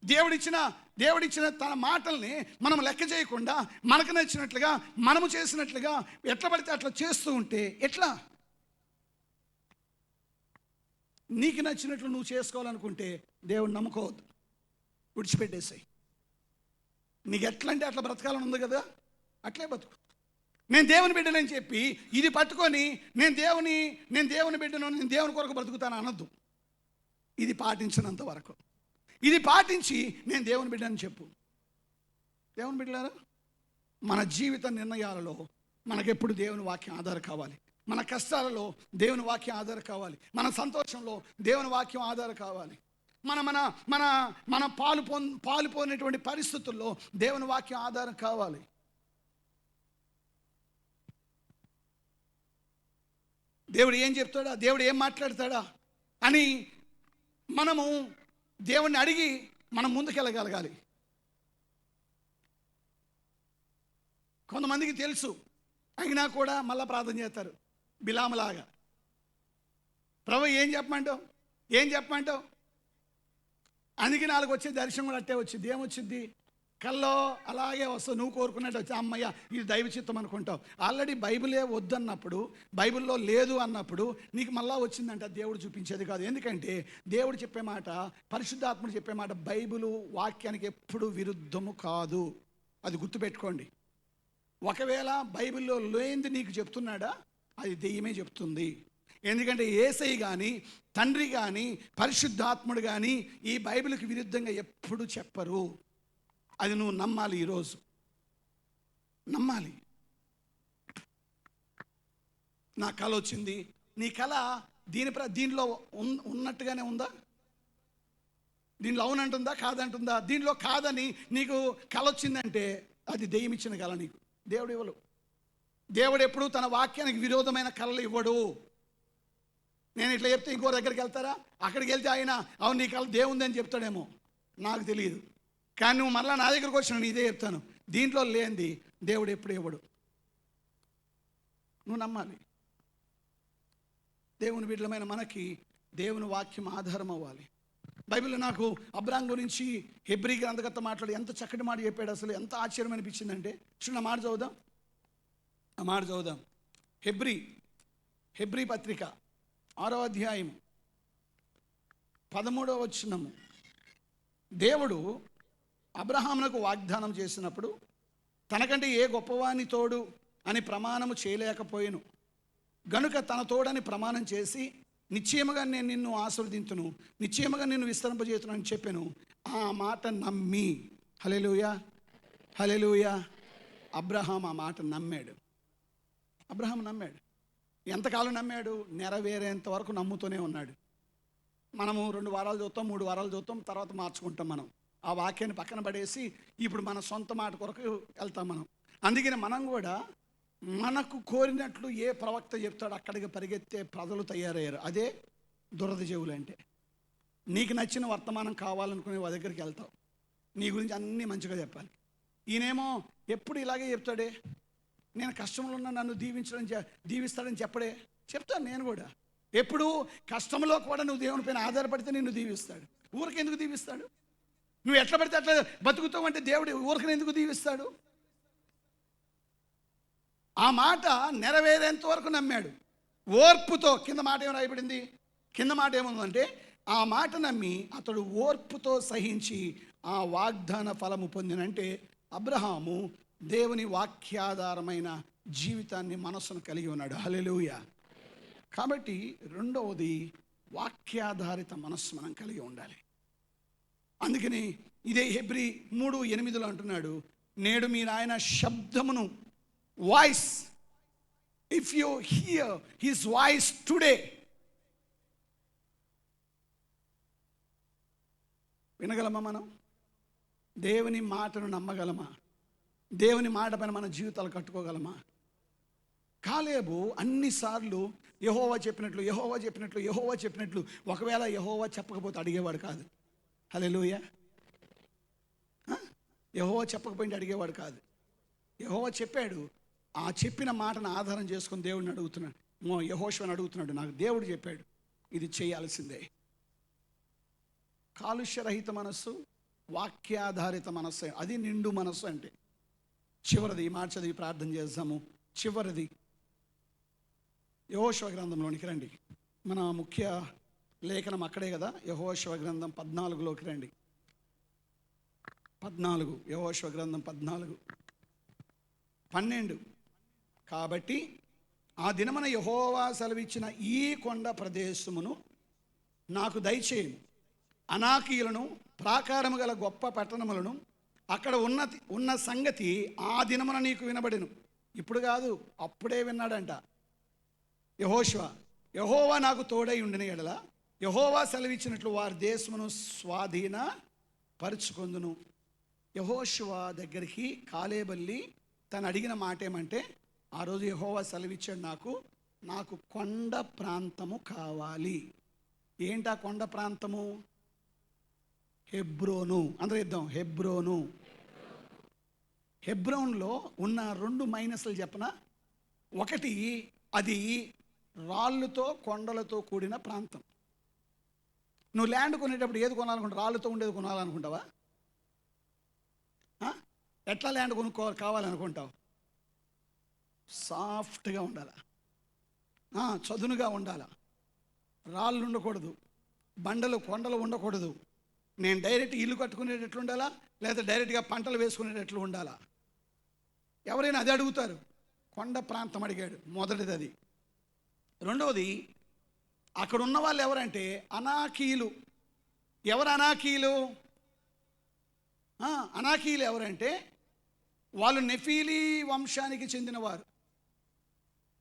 దేవుడిచ్చిన తన మాటల్ని మనం లెక్క చేయకుండా మనకు నచ్చినట్లుగా మనము చేసినట్లుగా ఎట్లా పడితే అట్లా చేస్తూ ఉంటే ఎట్లా? నీకు నచ్చినట్లు నువ్వు చేసుకోవాలనుకుంటే దేవుడిని నమ్ముకోవద్దు, విడిచిపెట్టేసాయి. నీకు ఎట్లా అంటే అట్లా బ్రతకాలని ఉంది కదా, అట్లే బతుకు. నేను దేవుని బిడ్డనని చెప్పి ఇది పట్టుకొని నేను దేవుని బిడ్డను, నేను దేవుని కొరకు బ్రతుకుతాను అనొద్దు. ఇది పాటించినంత వరకు, ఇది పాటించి నేను దేవుని బిడ్డని చెప్పు. దేవుని బిడ్డలారా, మన జీవిత నిర్ణయాలలో మనకెప్పుడు దేవుని వాక్యం ఆధారం కావాలి. మన కష్టాలలో దేవుని వాక్యం ఆధారం కావాలి. మన సంతోషంలో దేవుని వాక్యం ఆధారం కావాలి. మన మన మన మన పాలుపోయినటువంటి పరిస్థితుల్లో దేవుని వాక్యం ఆధారం కావాలి. దేవుడు ఏం చెప్తాడా, దేవుడు ఏం మాట్లాడతాడా అని మనము దేవుణ్ణి అడిగి మనం ముందుకెళ్ళగలగాలి. కొంతమందికి తెలుసు, అయినా కూడా మళ్ళీ ప్రార్థన చేస్తారు బిలాములాగా. ప్రభు ఏం చెప్పమంటావు? అందుకే నాలుగు వచ్చే దర్శనం కూడా అట్టే వచ్చింది. ఏమొచ్చింది? కల్లో అలాగే వస్తావు, నువ్వు కోరుకున్నట్టు వచ్చి అమ్మయ్య ఇది దైవ చిత్తం అనుకుంటావు. ఆల్రెడీ బైబిలే వద్దన్నప్పుడు, బైబిల్లో లేదు అన్నప్పుడు నీకు మళ్ళా వచ్చిందంట. దేవుడు చూపించేది కాదు. ఎందుకంటే దేవుడు చెప్పే మాట, పరిశుద్ధాత్ముడు చెప్పే మాట బైబిలు వాక్యానికి ఎప్పుడు విరుద్ధము కాదు. అది గుర్తుపెట్టుకోండి. ఒకవేళ బైబిల్లో లేనిది నీకు చెప్తున్నాడా, అది దెయ్యమే చెప్తుంది. ఎందుకంటే యేసయ్య కానీ, తండ్రి కానీ, పరిశుద్ధాత్ముడు కానీ ఈ బైబిల్కి విరుద్ధంగా ఎప్పుడు చెప్పరు. అది నువ్వు నమ్మాలి. ఈరోజు నమ్మాలి. నా కళ వచ్చింది, నీ కళ దీనిలో ఉన్నట్టుగానే ఉందా? దీనిలో అవునంటుందా కాదంటుందా? దీనిలో కాదని నీకు కళ వచ్చిందంటే అది దెయ్యం ఇచ్చిన కళ. నీకు దేవుడు ఇవ్వడు. దేవుడు ఎప్పుడు తన వాక్యానికి విరోధమైన కళలు ఇవ్వడు. నేను ఇట్లా చెప్తే ఇంకో దగ్గరికి వెళ్తారా? అక్కడికి వెళ్తే ఆయన అవును నీ కళ దేవుంది అని చెప్తాడేమో, నాకు తెలియదు. కానీ నువ్వు మళ్ళీ నా దగ్గరకు వచ్చిన నేను ఇదే చెప్తాను, దీంట్లో లేనిది దేవుడు ఎప్పుడు ఇవ్వడు. నువ్వు నమ్మాలి. దేవుని బిడ్డలమైన మనకి దేవుని వాక్యం ఆధారం అవ్వాలి. బైబిల్లో నాకు అబ్రాహాం గురించి హెబ్రీ గ్రంథకర్త మాట్లాడి ఎంత చక్కటి మాట చెప్పాడు. అసలు ఎంత ఆశ్చర్యం అనిపించిందంటే, చూడండి ఆ మాట చదువుదాం. హెబ్రీ పత్రిక 6వ అధ్యాయం 13వ వచనము. దేవుడు అబ్రహామునకు వాగ్దానం చేసినప్పుడు తనకంటే ఏ గొప్పవాని తోడు అని ప్రమాణము చేయలేకపోయాను గనుక తన తోడని ప్రమాణం చేసి నిశ్చయముగా నేను నిన్ను ఆశీర్వదింతును, నిశ్చయముగా నిన్ను విస్తరింపజేతును అని చెప్పాను. ఆ మాట నమ్మి, హల్లెలూయా, అబ్రహాం ఆ మాట నమ్మాడు. ఎంతకాలం నమ్మాడు? నెరవేరేంత వరకు నమ్ముతూనే ఉన్నాడు. మనము 2 వారాలు చూస్తాం, 3 వారాలు చూస్తాం, తర్వాత మార్చుకుంటాం. మనం ఆ వాక్యాన్ని పక్కన పడేసి ఇప్పుడు మన సొంత మాట కొరకు వెళ్తాం మనం. అందుకని మనం కూడా మనకు కోరినట్లు ఏ ప్రవక్త చెప్తాడో అక్కడికి పరిగెత్తే ప్రజలు తయారయ్యారు. అదే దురద చెవులు అంటే. నీకు నచ్చిన వర్తమానం కావాలనుకునే వాళ్ళ దగ్గరికి వెళ్తావు, నీ గురించి అన్నీ మంచిగా చెప్పాలి. ఈయనేమో ఎప్పుడు ఇలాగే చెప్తాడే, నేను కష్టంలో ఉన్నా నన్ను దీవిస్తాడని చెప్తాను నేను కూడా. ఎప్పుడు కష్టంలో కూడా నువ్వు దేవుని పైన ఆధారపడితే నిన్ను దీవిస్తాడు. ఊరికి ఎందుకు దీవిస్తాడు? నువ్వు ఎట్లా పడితే అట్లా బతుకుతావు అంటే దేవుడు ఊరికి ఎందుకు దీవిస్తాడు? ఆ మాట నెరవేరేంత వరకు నమ్మాడు ఓర్పుతో. కింద మాట ఏం రాయబడింది? కింద మాట ఏముందంటే, ఆ మాట నమ్మి అతడు ఓర్పుతో సహించి ఆ వాగ్దాన ఫలము పొందినంటే అబ్రహాము దేవుని వాక్యాధారమైన జీవితాన్ని మనస్సును కలిగి ఉన్నాడు. హల్లెలూయా. కాబట్టి రెండవది వాక్యాధారిత మనస్సు మనం కలిగి ఉండాలి. అందుకని ఇదే హెబ్రీ 3:8 అంటున్నాడు, నేడు మీ నాయన శబ్దమును, voice, if you hear his voice today. వినగలమా? మనం దేవుని మాటను నమ్మగలమా? దేవుని మాట పైన మన జీవితాలు కట్టుకోగలమా? కాలేబు అన్నిసార్లు యెహోవా చెప్పినట్లు ఒకవేళ యెహోవా చెప్పకపోతే అడిగేవాడు కాదు. హల్లెలూయా. యెహోవా చెప్పకపోయింటే అడిగేవాడు కాదు. యెహోవా చెప్పాడు, ఆ చెప్పిన మాటను ఆధారం చేసుకుని దేవుడిని అడుగుతున్నాడు. యెహోషువని అడుగుతున్నాడు, నాకు దేవుడు చెప్పాడు ఇది చేయాల్సిందే. కాలుష్యరహిత మనస్సు, వాక్యాధారిత మనస్సు, అది నిండు మనస్సు అంటే. చివరిది, ఈ మాట చదివి ప్రార్థన చేద్దాము. చివరిది యెహోషువ గ్రంథంలోనికి రండి. మన ముఖ్య లేఖనం అక్కడే కదా, యెహోషువ గ్రంథం 14లోకి రండి. 14, యెహోషువ గ్రంథం 14, 12. కాబట్టి ఆ దినమున యెహోవా సెలవిచ్చిన ఈ కొండ ప్రదేశమును నాకు దయచేయము. అనాకీయులను, ప్రాకారము గల గొప్ప పట్టణములను అక్కడ ఉన్న సంగతి ఆ దినమున నీకు వినబడెను. ఇప్పుడు కాదు, అప్పుడే విన్నాడంట యెహోషువ. యెహోవా నాకు తోడై ఉండిన ఎడల యెహోవా సెలవిచ్చినట్లు వారి దేశమును స్వాధీన పరుచుకొందును. యెహోషువ దగ్గరికి కాలేబెల్లి తను అడిగిన మాట ఏమంటే, ఆ రోజు యెహోవా సెలవిచ్చాడు, నాకు కొండ ప్రాంతము కావాలి. ఏంటా కొండ ప్రాంతము? హెబ్రోను. అందరూ ఇద్దాం, హెబ్రోను. హెబ్రోన్లో ఉన్న 2 మైనస్లు చెప్పనా? ఒకటి, అది రాళ్ళతో కొండలతో కూడిన ప్రాంతం. నువ్వు ల్యాండ్ కొనేటప్పుడు ఏది కొనాలనుకుంటావు? రాళ్ళతో ఉండేది కొనాలనుకుంటావా? ఎట్లా ల్యాండ్ కావాలనుకుంటావు? సాఫ్ట్గా ఉండాలా, చదునుగా ఉండాలా, రాళ్ళు ఉండకూడదు, బండలు కొండలు ఉండకూడదు. నేను డైరెక్ట్ ఇల్లు కట్టుకునేటట్లు ఉండాలా, లేదా డైరెక్ట్గా పంటలు వేసుకునేటట్లు ఉండాలా? ఎవరైనా అది అడుగుతారు. కొండ ప్రాంతం అడిగాడు, మొదటిది అది. రెండవది, అక్కడ ఉన్న వాళ్ళు ఎవరంటే అనాకీయులు. ఎవరు అనాకీయులు? అనాకీయులు ఎవరంటే వాళ్ళు నెఫీలీ వంశానికి చెందినవారు.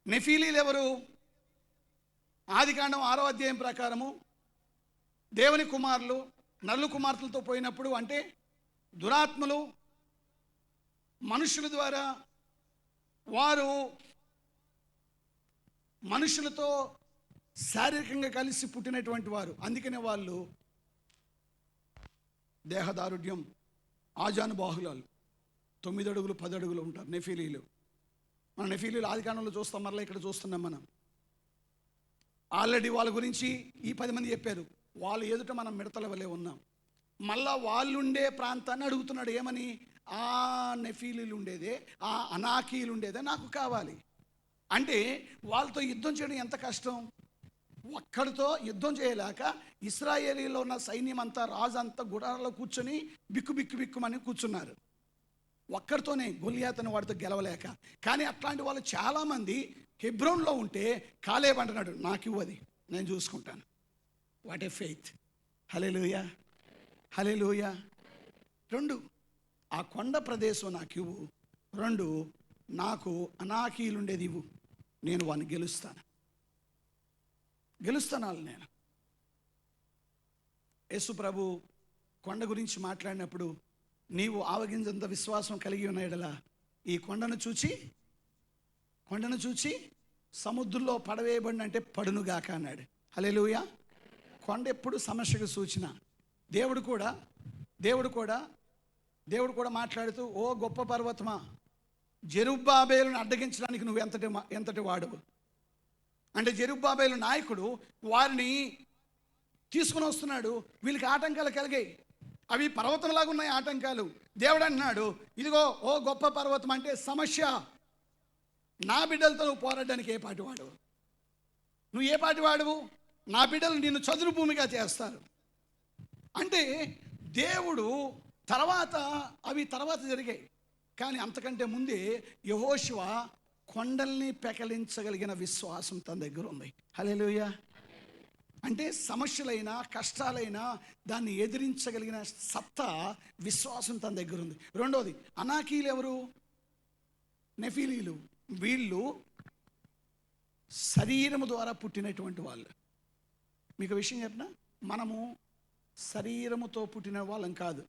నెఫీలీలు ఎవరు? ఆదికాండం 6వ అధ్యాయం ప్రకారము దేవుని కుమారులు నల్లు కుమార్తెలతో పోయినప్పుడు, అంటే దురాత్మలు మనుషుల ద్వారా వారు మనుషులతో శారీరకంగా కలిసి పుట్టినటువంటి వారు. అందుకనే వాళ్ళు దేహదారుఢ్యం, ఆజానుబాహులాలు, 9 అడుగులు 10 అడుగులు ఉంటారు నెఫీలీలు. మన నెఫీలీలు ఆదికాండంలో చూస్తాం, మరలా ఇక్కడ చూస్తున్నాం మనం. ఆల్రెడీ వాళ్ళ గురించి ఈ 10 మంది చెప్పారు. వాళ్ళు ఎదుట మనం మిడతల వలె ఉన్నాం. మళ్ళా వాళ్ళు ఉండే ప్రాంతాన్ని అడుగుతున్నాడు. ఏమని? ఆ నెఫీలీలు ఉండేదే, ఆ అనాకీలు ఉండేదే నాకు కావాలి. అంటే వాళ్ళతో యుద్ధం చేయడం ఎంత కష్టం. ఒక్కడితో యుద్ధం చేయలేక ఇశ్రాయేలీలో ఉన్న సైన్యం అంతా, రాజు అంతా గుడారాలో కూర్చొని బిక్కుమని కూర్చున్నారు. ఒక్కడితోనే గొలియాతను వాడితో గెలవలేక. కానీ అట్లాంటి వాళ్ళు చాలామంది హెబ్రోన్లో ఉంటే కాలేబ్ అంటున్నాడు, నాకు ఇవ్వది, నేను చూసుకుంటాను. What a faith! హల్లెలూయా, హల్లెలూయా. 2, ఆ కొండ ప్రదేశం నాకు ఇవ్వు. 2, నాకు అనాకీలు ఉండేది ఇవ్వు, నేను వాడిని గెలుస్తాను వాళ్ళు. నేను యేసు ప్రభు కొండ గురించి మాట్లాడినప్పుడు, నీవు ఆవగింజంత విశ్వాసం కలిగి ఉన్న ఎడల ఈ కొండను చూచి సముద్రంలో పడవేయబడిన అంటే పడునుగాక అన్నాడు. హల్లెలూయా. కొండ ఎప్పుడు సమస్యకు సూచన. దేవుడు కూడా మాట్లాడుతూ, ఓ గొప్ప పర్వతమా, జెరుబ్బాబేలును అడ్డగించడానికి నువ్వు ఎంతటి వాడువు అంటే, జెరుబ్బాబేలు నాయకుడు వారిని తీసుకుని వస్తున్నాడు. వీళ్ళకి ఆటంకాలు కలిగాయి. అవి పర్వతంలాగా ఉన్నాయి ఆటంకాలు. దేవుడు అంటున్నాడు, ఇదిగో ఓ గొప్ప పర్వతం అంటే సమస్య, నా బిడ్డలతో నువ్వు పోరాడడానికి ఏ పాటి వాడువు? నువ్వు ఏ పాటి వాడువు? నా బిడ్డలు నిన్ను చదును భూమిగా చేస్తారు అంటే దేవుడు అవి తర్వాత జరిగాయి. కానీ అంతకంటే ముందే యెహోషువ కొండల్ని పెకలించగలిగిన విశ్వాసం తన దగ్గర ఉంది. హల్లెలూయా. అంటే సమస్యలైనా కష్టాలైనా దాన్ని ఎదిరించగలిగిన సత్తా, విశ్వాసం తన దగ్గర ఉంది. రెండోది, అనాకీలు ఎవరు? నెఫీలీలు. వీళ్ళు శరీరము ద్వారా పుట్టినటువంటి వాళ్ళు. మీకు విషయం చెప్పిన, మనము శరీరముతో పుట్టిన వాళ్ళం కాదు.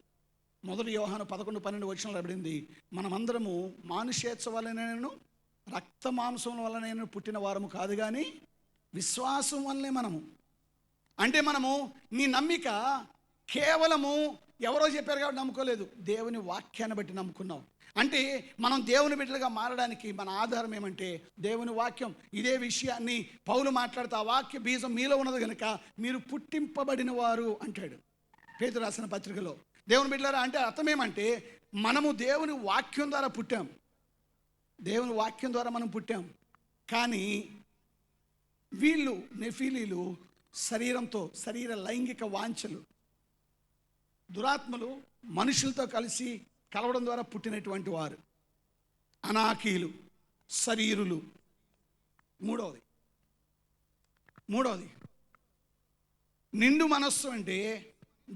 1 యోహాను 11-12 వచనంలో రాయబడింది, మనమందరము మానుషేచ్ఛ వలనను రక్త మాంసం వలన పుట్టిన వారము కాదు, కానీ విశ్వాసం వల్లనే మనము. అంటే మనము నీ నమ్మిక కేవలము ఎవరో చెప్పారు కాబట్టి నమ్ముకోలేదు, దేవుని వాక్యాన్ని బట్టి నమ్ముకున్నాం. అంటే మనం దేవుని బిడ్డలుగా మారడానికి మన ఆధారం ఏమంటే దేవుని వాక్యం. ఇదే విషయాన్ని పౌలు మాట్లాడుతూ, ఆ వాక్య బీజం మీలో ఉన్నది కనుక మీరు పుట్టింపబడిన వారు అంటాడు. పేతురు రాసిన పత్రికలో. దేవుని బిడ్డలారా, అంటే అర్థమేమంటే మనము దేవుని వాక్యం ద్వారా పుట్టాం. దేవుని వాక్యం ద్వారా మనం పుట్టాం. కానీ వీళ్ళు నెఫీలీలు శరీరంతో, శరీర లైంగిక వాంఛలు, దురాత్మలు మనుషులతో కలిసి కలవడం ద్వారా పుట్టినటువంటి వారు, అనాకీలు, శరీరులు. మూడవది నిండు మనస్సు అంటే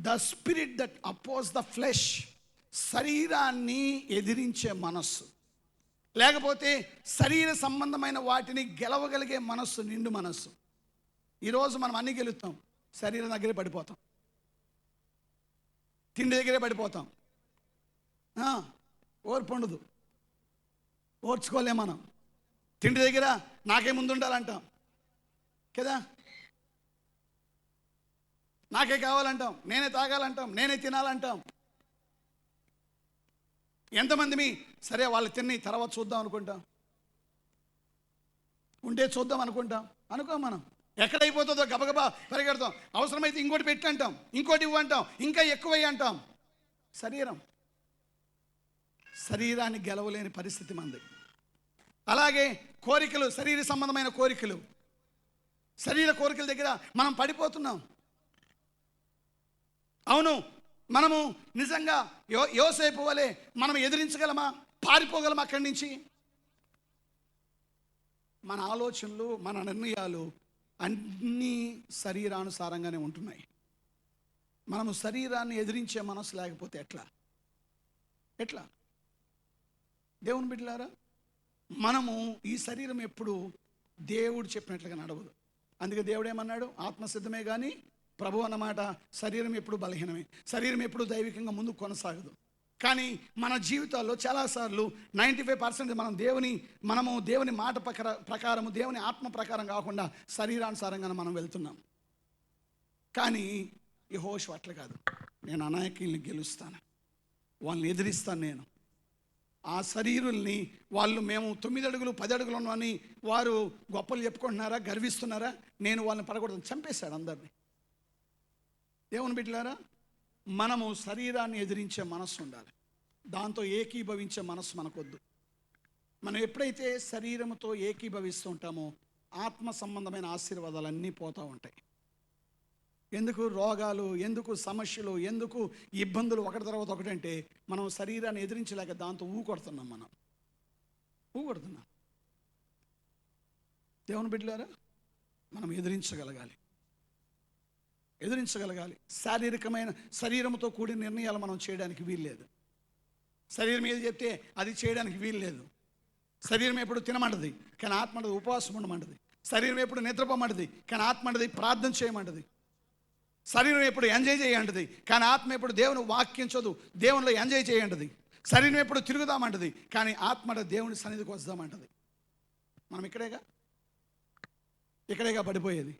the spirit that oppose the flesh, శరీరాన్ని ఎదిరించే మనస్సు, లేకపోతే శరీర సంబంధమైన వాటిని గెలవగలిగే మనస్సు, నిండు మనస్సు. ఈరోజు మనం అన్నీ గెలుస్తాం, శరీరం దగ్గరే పడిపోతాం, తిండి దగ్గరే పడిపోతాం, ఓర్పు ఉండదు, ఓర్చుకోలేం మనం. తిండి దగ్గర నాకే ముందు ఉండాలంటాం కదా, నాకే కావాలంటాం, నేనే తాగాలంటాం, నేనే తినాలంటాం. ఎంతమంది సరే వాళ్ళు తిని తర్వాత చూద్దాం అనుకుంటాం, ఉంటే చూద్దాం అనుకుంటాం, అనుకో మనం ఎక్కడైపోతుందో గబగబా పరిగెడతాం. అవసరమైతే ఇంకోటి పెట్టి అంటాం, ఇంకోటి ఇవ్వంటాం, ఇంకా ఎక్కువై అంటాం. శరీరాన్ని గెలవలేని పరిస్థితి మంది. అలాగే కోరికలు, శరీర సంబంధమైన కోరికలు, శరీర కోరికల దగ్గర మనం పడిపోతున్నాం. అవును, మనము నిజంగా యోసేపు వలె మనం ఎదిరించగలమా, పారిపోగలమా అక్కడి నుంచి? మన ఆలోచనలు, మన నిర్ణయాలు అన్నీ శరీరానుసారంగానే ఉంటున్నాయి. మనము శరీరాన్ని ఎదిరించే మనసు లేకపోతే ఎట్లా? దేవుని బిడ్డలారా, మనము ఈ శరీరం ఎప్పుడు దేవుడు చెప్పినట్లుగా నడవదు. అందుకే దేవుడు ఏమన్నాడు? ఆత్మసిద్ధమే కానీ ప్రభు అన్నమాట. శరీరం ఎప్పుడు బలహీనమే, శరీరం ఎప్పుడు దైవికంగా ముందుకు కొనసాగదు. కానీ మన జీవితాల్లో చాలాసార్లు 95% మనము దేవుని మాట ప్రకారము, దేవుని ఆత్మ ప్రకారం కాకుండా శరీరానుసారంగా మనం వెళ్తున్నాం. కానీ యెహోషువ అట్లా కాదు. నేను అనాయకుల్ని గెలుస్తాను, వాళ్ళని ఎదిరిస్తాను. నేను ఆ శరీరుల్ని, వాళ్ళు మేము 9 అడుగులు 10 అడుగులు ఉన్నామని వారు గొప్పలు చెప్పుకుంటున్నారా, గర్విస్తున్నారా? నేను వాళ్ళని పడకూడదని చంపేశాడు అందరినీ. దేవుని బిడ్డలారా, మనము శరీరాన్ని ఎదిరించే మనస్సు ఉండాలి, దాంతో ఏకీభవించే మనస్సు మనకొద్దు. మనం ఎప్పుడైతే శరీరంతో ఏకీభవిస్తూ ఉంటామో ఆత్మ సంబంధమైన ఆశీర్వాదాలన్నీ పోతూ ఉంటాయి. ఎందుకు రోగాలు, ఎందుకు సమస్యలు, ఎందుకు ఇబ్బందులు ఒకటి తర్వాత ఒకటంటే మనం శరీరాన్ని ఎదిరించలేక దాంతో ఊకొడుతున్నాం. మనం ఊకొడుతున్నాం. దేవుని బిడ్డలారా, మనం ఎదిరించగలగాలి. శారీరకమైన శరీరంతో కూడిన నిర్ణయాలు మనం చేయడానికి వీల్లేదు. శరీరం ఏది చెప్తే అది చేయడానికి వీల్లేదు. శరీరం ఎప్పుడు తినమంటది కానీ ఆత్మంటది ఉపవాసం ఉండమంటది. శరీరం ఎప్పుడు నిద్రపోమంటది కానీ ఆత్మంటది ప్రార్థన చేయమంటది. శరీరం ఎప్పుడు ఎంజాయ్ చేయంటది కానీ ఆత్మ ఎప్పుడు దేవుని వాక్యం చదువు, దేవునిలో ఎంజాయ్ చేయంటది. శరీరం ఎప్పుడు తిరుగుదామంటది కానీ ఆత్మ దేవుని సన్నిధికి వస్తామంటది. మనం ఇక్కడేగా పడిపోయేది.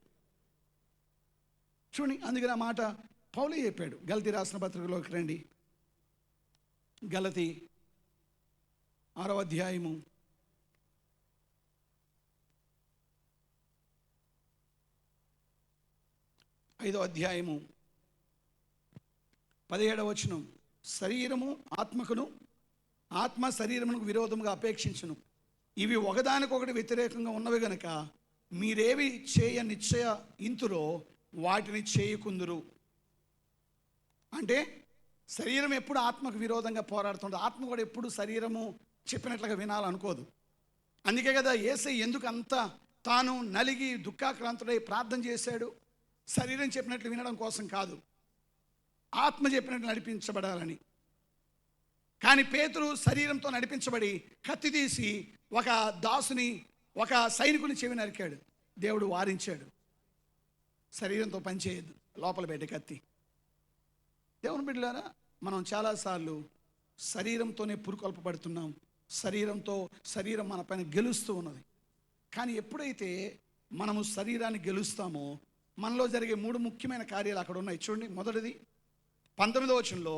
చూడండి, అందుకని ఆ మాట పౌలే చెప్పాడు. గలతీ రాసిన పత్రికలోకి రండి. గలతీ 6వ అధ్యాయము 5వ అధ్యాయము 17వ వచనం. శరీరము ఆత్మకును, ఆత్మ శరీరమునకు విరోధముగా అపేక్షించును. ఇవి ఒకదానికొకటి వ్యతిరేకంగా ఉన్నవి గనుక మీరేవి చేయ నిశ్చయ ఇంతురో వాటిని చేయకుందురు. అంటే శరీరం ఎప్పుడు ఆత్మకు విరోధంగా పోరాడుతుంటుంది. ఆత్మ కూడా ఎప్పుడు శరీరము చెప్పినట్లుగా వినాలనుకోదు. అందుకే కదా యేసయ్య ఎందుకు అంత తాను నలిగి దుఃఖాక్రాంతుడై ప్రార్థన చేశాడు? శరీరం చెప్పినట్లు వినడం కోసం కాదు, ఆత్మ చెప్పినట్లు నడిపించబడాలని. కానీ పేతురు శరీరంతో నడిపించబడి కత్తి తీసి ఒక దాసుని, ఒక సైనికుని చెవి నరికాడు. దేవుడు వారించాడు, శరీరంతో పనిచేయద్దు, లోపల పెట్టి కత్తి. దేవుని బిడ్డలారా, మనం చాలాసార్లు శరీరంతోనే పురుకొల్పబడుతున్నాం. శరీరం మన పైన గెలుస్తూ ఉన్నది. కానీ ఎప్పుడైతే మనము శరీరాన్ని గెలుస్తామో మనలో జరిగే 3 ముఖ్యమైన కార్యాలు అక్కడ ఉన్నాయి. చూడండి, మొదటిది 19వ వచనంలో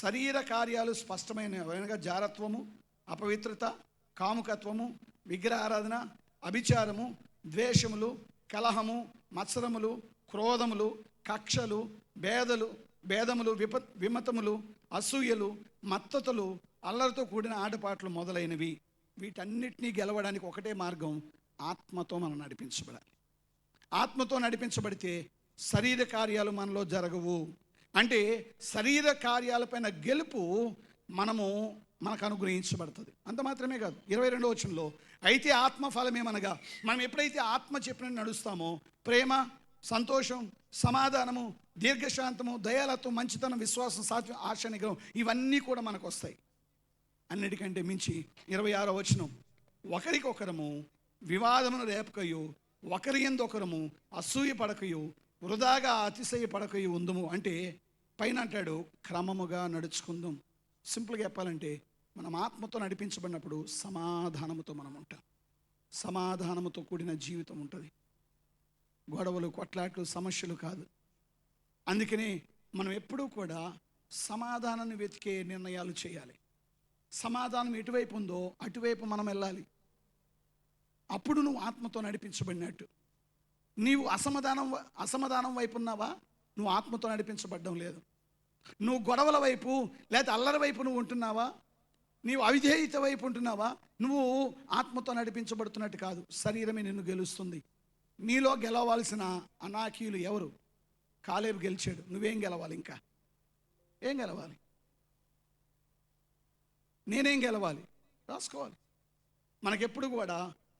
శరీర కార్యాలు స్పష్టమైనగా జారత్వము, అపవిత్రత, కాముకత్వము, విగ్రహారాధన, అభిచారము, ద్వేషములు, కలహము, మత్సరములు, క్రోధములు, కక్షలు, భేదలు, భేదములు, విమతములు, అసూయలు, మత్తతులు, అల్లరితో కూడిన ఆటపాటలు మొదలైనవి. వీటన్నిటినీ గెలవడానికి ఒకటే మార్గం, ఆత్మతో మనం నడిపించబడాలి. ఆత్మతో నడిపించబడితే శరీర కార్యాలు మనలో జరగవు. అంటే శరీర కార్యాలపైన గెలుపు మనకు అనుగ్రహించబడుతుంది. అంత మాత్రమే కాదు, 22వ వచనంలో అయితే ఆత్మ ఫలమేమనగా, మనం ఎప్పుడైతే ఆత్మ చెప్పినట్టు నడుస్తామో ప్రేమ, సంతోషం, సమాధానము, దీర్ఘశాంతము, దయాలత్వం, మంచితనం, విశ్వాసం, సాత్వం, ఆశ, నిగ్రహం, ఇవన్నీ కూడా మనకు వస్తాయి. అన్నిటికంటే మించి 26వ వచనం, ఒకరికొకరము వివాదమును రేపకయు, ఒకరి యందు ఒకరము అసూయ పడకయు, వృధాగా అతిశయ పడకయు ఉందుము. అంటే పైన అంటాడు క్రమముగా నడుచుకుందాం. సింపుల్గా చెప్పాలంటే మనం ఆత్మతో నడిపించబడినప్పుడు సమాధానముతో మనం ఉంటాం. సమాధానముతో కూడిన జీవితం ఉంటుంది. గొడవలు, కొట్లాట్లు, సమస్యలు కాదు. అందుకనే మనం ఎప్పుడూ కూడా సమాధానాన్ని వెతికే నిర్ణయాలు చేయాలి. సమాధానం ఎటువైపు ఉందో అటువైపు మనం వెళ్ళాలి. అప్పుడు నువ్వు ఆత్మతో నడిపించబడినట్టు. నీవు అసమాధానం వైపు ఉన్నావా, నువ్వు ఆత్మతో నడిపించబడ్డం లేదు. నువ్వు గొడవల వైపు లేకపోతే అల్లరి వైపు నువ్వు ఉంటున్నావా, నీవు అవిధేయత వైపు ఉంటున్నావా, నువ్వు ఆత్మతో నడిపించబడుతున్నట్టు కాదు. శరీరమే నిన్ను గెలుస్తుంది. నీలో గెలవాల్సిన అనాకీయులు ఎవరు? కాలేబు గెలిచాడు. నువ్వేం గెలవాలి? ఇంకా ఏం గెలవాలి? నేనేం గెలవాలి? రాసుకోవాలి. మనకెప్పుడు కూడా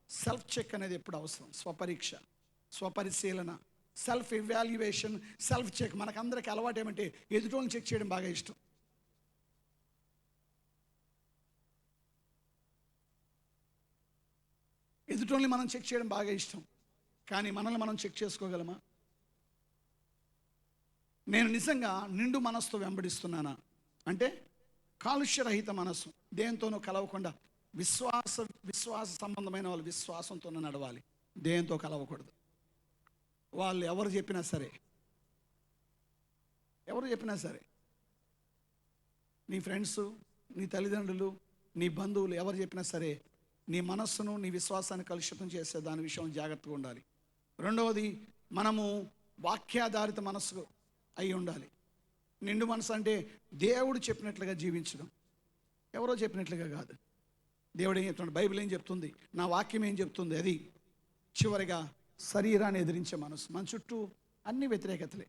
సెల్ఫ్ చెక్ అనేది ఎప్పుడు అవసరం. స్వపరీక్ష, స్వపరిశీలన, సెల్ఫ్ ఎవాల్యుయేషన్, సెల్ఫ్ చెక్. మనకందరికి అలవాటు ఏమంటే ఎదుటోళ్ళని చెక్ చేయడం బాగా ఇష్టం. ఎదుటోళ్ళని మనం చెక్ చేయడం బాగా ఇష్టం. కానీ మనల్ని మనం చెక్ చేసుకోగలమా? నేను నిజంగా నిండు మనస్సుతో వెంబడిస్తున్నానా? అంటే కాలుష్యరహిత మనస్సు, దేంతోనూ కలవకుండా విశ్వాస సంబంధమైన వాళ్ళు విశ్వాసంతోనే నడవాలి, దేంతో కలవకూడదు. వాళ్ళు ఎవరు చెప్పినా సరే నీ ఫ్రెండ్స్, నీ తల్లిదండ్రులు, నీ బంధువులు ఎవరు చెప్పినా సరే నీ మనస్సును, నీ విశ్వాసాన్ని కలుషితం చేసే దాని విషయం జాగ్రత్తగా ఉండాలి. రెండవది, మనము వాక్యాధారిత మనస్సు అయి ఉండాలి. నిండు మనసు అంటే దేవుడు చెప్పినట్లుగా జీవించడం, ఎవరో చెప్పినట్లుగా కాదు. దేవుడు ఏం చెప్తున్నాడు? బైబిల్ ఏం చెప్తుంది? నా వాక్యం ఏం చెప్తుంది? అది. చివరిగా శరీరాన్ని ఎదిరించే మనసు. మన చుట్టూ అన్ని వ్యతిరేకతలే.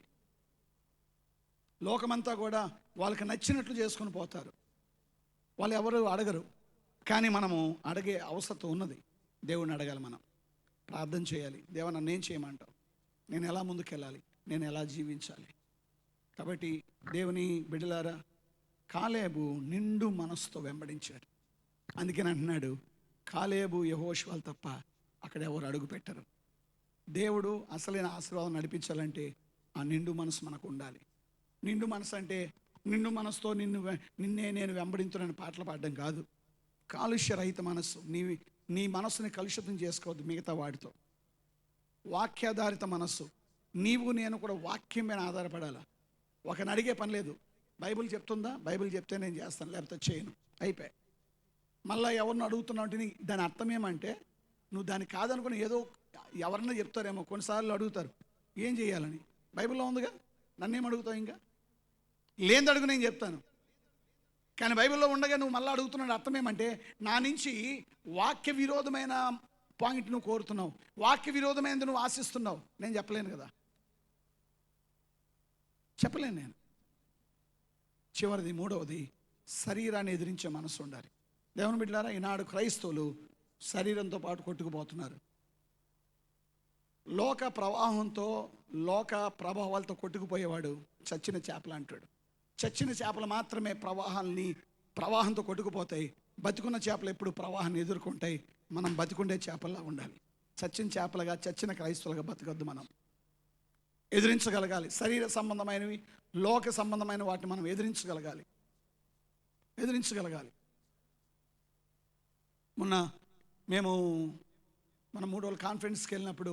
లోకమంతా కూడా వాళ్ళకి నచ్చినట్లు చేసుకొని పోతారు. వాళ్ళు ఎవరు అడగరు. కానీ మనము అడిగే అవసరం ఉన్నది. దేవుడిని అడగాలి. మనం ప్రార్థన చేయాలి. దేవా, నన్ను ఏం చేయమంటావు? నేను ఎలా ముందుకెళ్ళాలి? నేను ఎలా జీవించాలి? కాబట్టి దేవుని బిడ్డలారా, కాలేబు నిండు మనసుతో వెంబడించాడు. అందుకని అంటున్నాడు, కాలేబు యెహోషువలు తప్ప అక్కడ ఎవరు అడుగు పెట్టరు. దేవుడు అసలైన ఆశీర్వాదం నడిపించాలంటే ఆ నిండు మనసు మనకు ఉండాలి. నిండు మనసు అంటే నిండు మనసుతో నిన్నే నేను వెంబడించునని పాటలు పాడడం కాదు. కాలుష్యరహిత మనస్సు. నీ మనస్సుని కలుషితం చేసుకోవద్దు మిగతా వాటితో. వాక్యాధారిత మనస్సు. నీవు నేను కూడా వాక్యం మీద ఆధారపడాలి. ఒకరిని అడిగే పని లేదు. బైబిల్ చెప్తుందా? బైబిల్ చెప్తే నేను చేస్తాను, లేకపోతే చేయను, అయిపోయి. మళ్ళీ ఎవరిని అడుగుతున్నావు అంటే దాని అర్థం ఏమంటే నువ్వు దాన్ని కాదనుకుని ఏదో ఎవరన్నా చెప్తారేమో. కొన్నిసార్లు అడుగుతారు ఏం చేయాలని. బైబిల్లో ఉందిగా, నన్నేం అడుగుతావు? ఇంకా లేని అడుగు నేను చెప్తాను. కానీ బైబిల్లో ఉండగా నువ్వు మళ్ళీ అడుగుతున్నాడు. అర్థం ఏమంటే నా నుంచి వాక్య విరోధమైన పాయింట్ నువ్వు కోరుతున్నావు, వాక్య విరోధమైనది నువ్వు ఆశిస్తున్నావు. నేను చెప్పలేను కదా, చెప్పలేను నేను. చివరిది, మూడవది, శరీరాన్ని ఎదిరించే మనసు ఉండాలి. దేవుని బిడ్డలారా, ఈనాడు క్రైస్తవులు శరీరంతో పాటు కొట్టుకుపోతున్నారు. లోక ప్రవాహంతో, లోక ప్రభావాలతో కొట్టుకుపోయేవాడు చచ్చిన చేపలు అంటాడు. చచ్చిన చేపలు మాత్రమే ప్రవాహంతో కొట్టుకుపోతాయి. బతికున్న చేపలు ఎప్పుడు ప్రవాహాన్ని ఎదుర్కొంటాయి. మనం బతికుండే చేపల్లా ఉండాలి. చచ్చిన చేపలుగా, చచ్చిన క్రైస్తవులుగా బతకద్దు. మనం ఎదిరించగలగాలి. శరీర సంబంధమైనవి, లోక సంబంధమైన వాటిని మనం ఎదిరించగలగాలి. మొన్న మనం 3 రోజుల కాన్ఫరెన్స్కి వెళ్ళినప్పుడు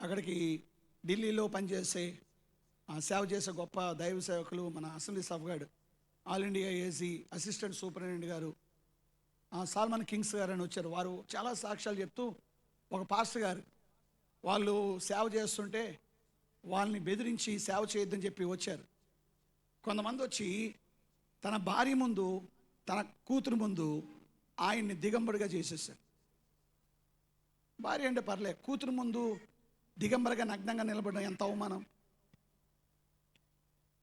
అక్కడికి ఢిల్లీలో పనిచేసే సేవ చేసే గొప్ప దైవ సేవకులు, మన అసెంబ్లీ సభ్యుడు, all India AC assistant superintendent గారు సాల్మన్ కింగ్స్ గారు అని వచ్చారు. వారు చాలా సాక్ష్యాలు చెప్తూ, ఒక పాస్టర్ గారు వాళ్ళు సేవ చేస్తుంటే వాళ్ళని బెదిరించి సేవ చేయొద్దని చెప్పి వచ్చారు. కొంతమంది వచ్చి తన భార్య ముందు, తన కూతురు ముందు ఆయన్ని దిగంబడిగా చేసేసారు. భార్య అంటే పర్లే, కూతురు ముందు దిగంబరగా నగ్నంగా నిలబడడం ఎంత అవమానం.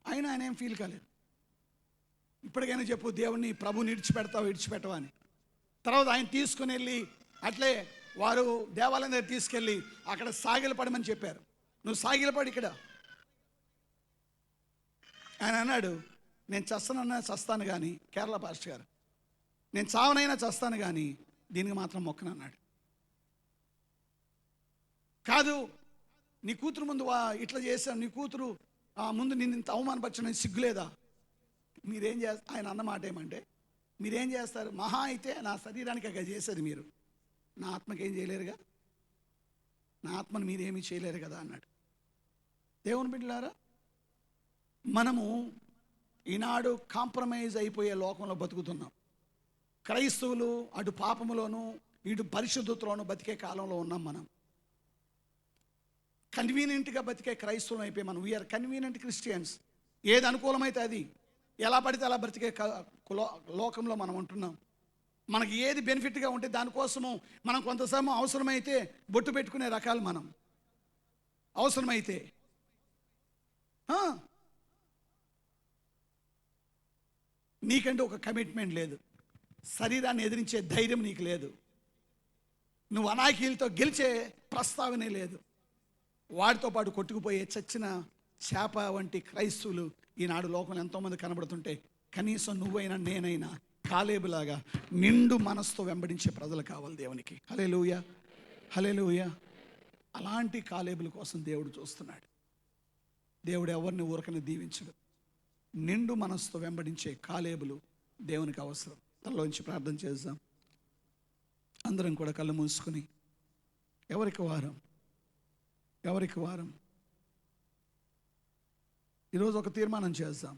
ఆయన ఏం ఫీల్ కాలేదు. ఇప్పటికైనా చెప్పు, దేవుణ్ణి ప్రభుని విడిచిపెట్టవా అని. తర్వాత ఆయన తీసుకుని వెళ్ళి అట్లే వారు దేవాలయం దగ్గర తీసుకెళ్ళి అక్కడ సాగిలపడమని చెప్పారు. నువ్వు సాగిలపడి ఇక్కడ. ఆయన అన్నాడు, నేను చస్తాను కానీ, కేరళ పాస్టర్ గారు, నేను చావనైనా చస్తాను కానీ దీనికి మాత్రం మొక్కను అన్నాడు. కాదు, నీ కూతురు ముందు ఇట్లా చేశాను, నీ కూతురు ముందు నిన్ను ఇంత అవమానపరచడం సిగ్గులేదా? మీరేం చేస్తారు? ఆయన అన్నమాట ఏమంటే, మీరేం చేస్తారు? మహా అయితే నా శరీరానికి అక్కడ చేసేది మీరు, నా ఆత్మకి ఏం చేయలేరుగా, నా ఆత్మను మీరేమీ చేయలేరు కదా అన్నాడు. దేవుని బిడ్డలారా, మనము ఈనాడు కాంప్రమైజ్ అయిపోయే లోకంలో బతుకుతున్నాం. క్రైస్తవులు అటు పాపములోను ఇటు పరిశుద్ధతలోను బతికే కాలంలో ఉన్నాం. మనం కన్వీనియంట్గా బతికే క్రైస్తవులు అయిపోయి మనం వీఆర్ కన్వీనియంట్ క్రిస్టియన్స్. ఏది అనుకూలమైతే అది, ఎలా పడితే అలా బ్రతికే లోకంలో మనం ఉంటున్నాం. మనకి ఏది బెనిఫిట్గా ఉంటే దానికోసము మనం కొంతసేపు అవసరమైతే బొట్టు పెట్టుకునే రకాలు మనం. అవసరమైతే నీకంటే ఒక కమిట్మెంట్ లేదు, శరీరాన్ని ఎదిరించే ధైర్యం నీకు లేదు, నువ్వు అనాకీలతో గెలిచే ప్రస్తావనే లేదు. వాడితో పాటు కొట్టుకుపోయే చచ్చిన చేప వంటి క్రైస్తవులు ఈనాడు లోకంలో ఎంతోమంది కనబడుతుంటే, కనీసం నువ్వైనా నేనైనా కాలేబులాగా నిండు మనసుతో వెంబడించే ప్రజలు కావాలి దేవునికి. హల్లెలూయా, హల్లెలూయా. అలాంటి కాలేబుల కోసం దేవుడు చూస్తున్నాడు. దేవుడు ఎవరిని ఊరకని దీవించడు. నిండు మనసుతో వెంబడించే కాలేబులు దేవునికి అవసరం. తనలోంచి ప్రార్థన చేద్దాం. అందరం కూడా కళ్ళు మూసుకుని ఎవరికి వారం ఈరోజు ఒక తీర్మానం చేద్దాం.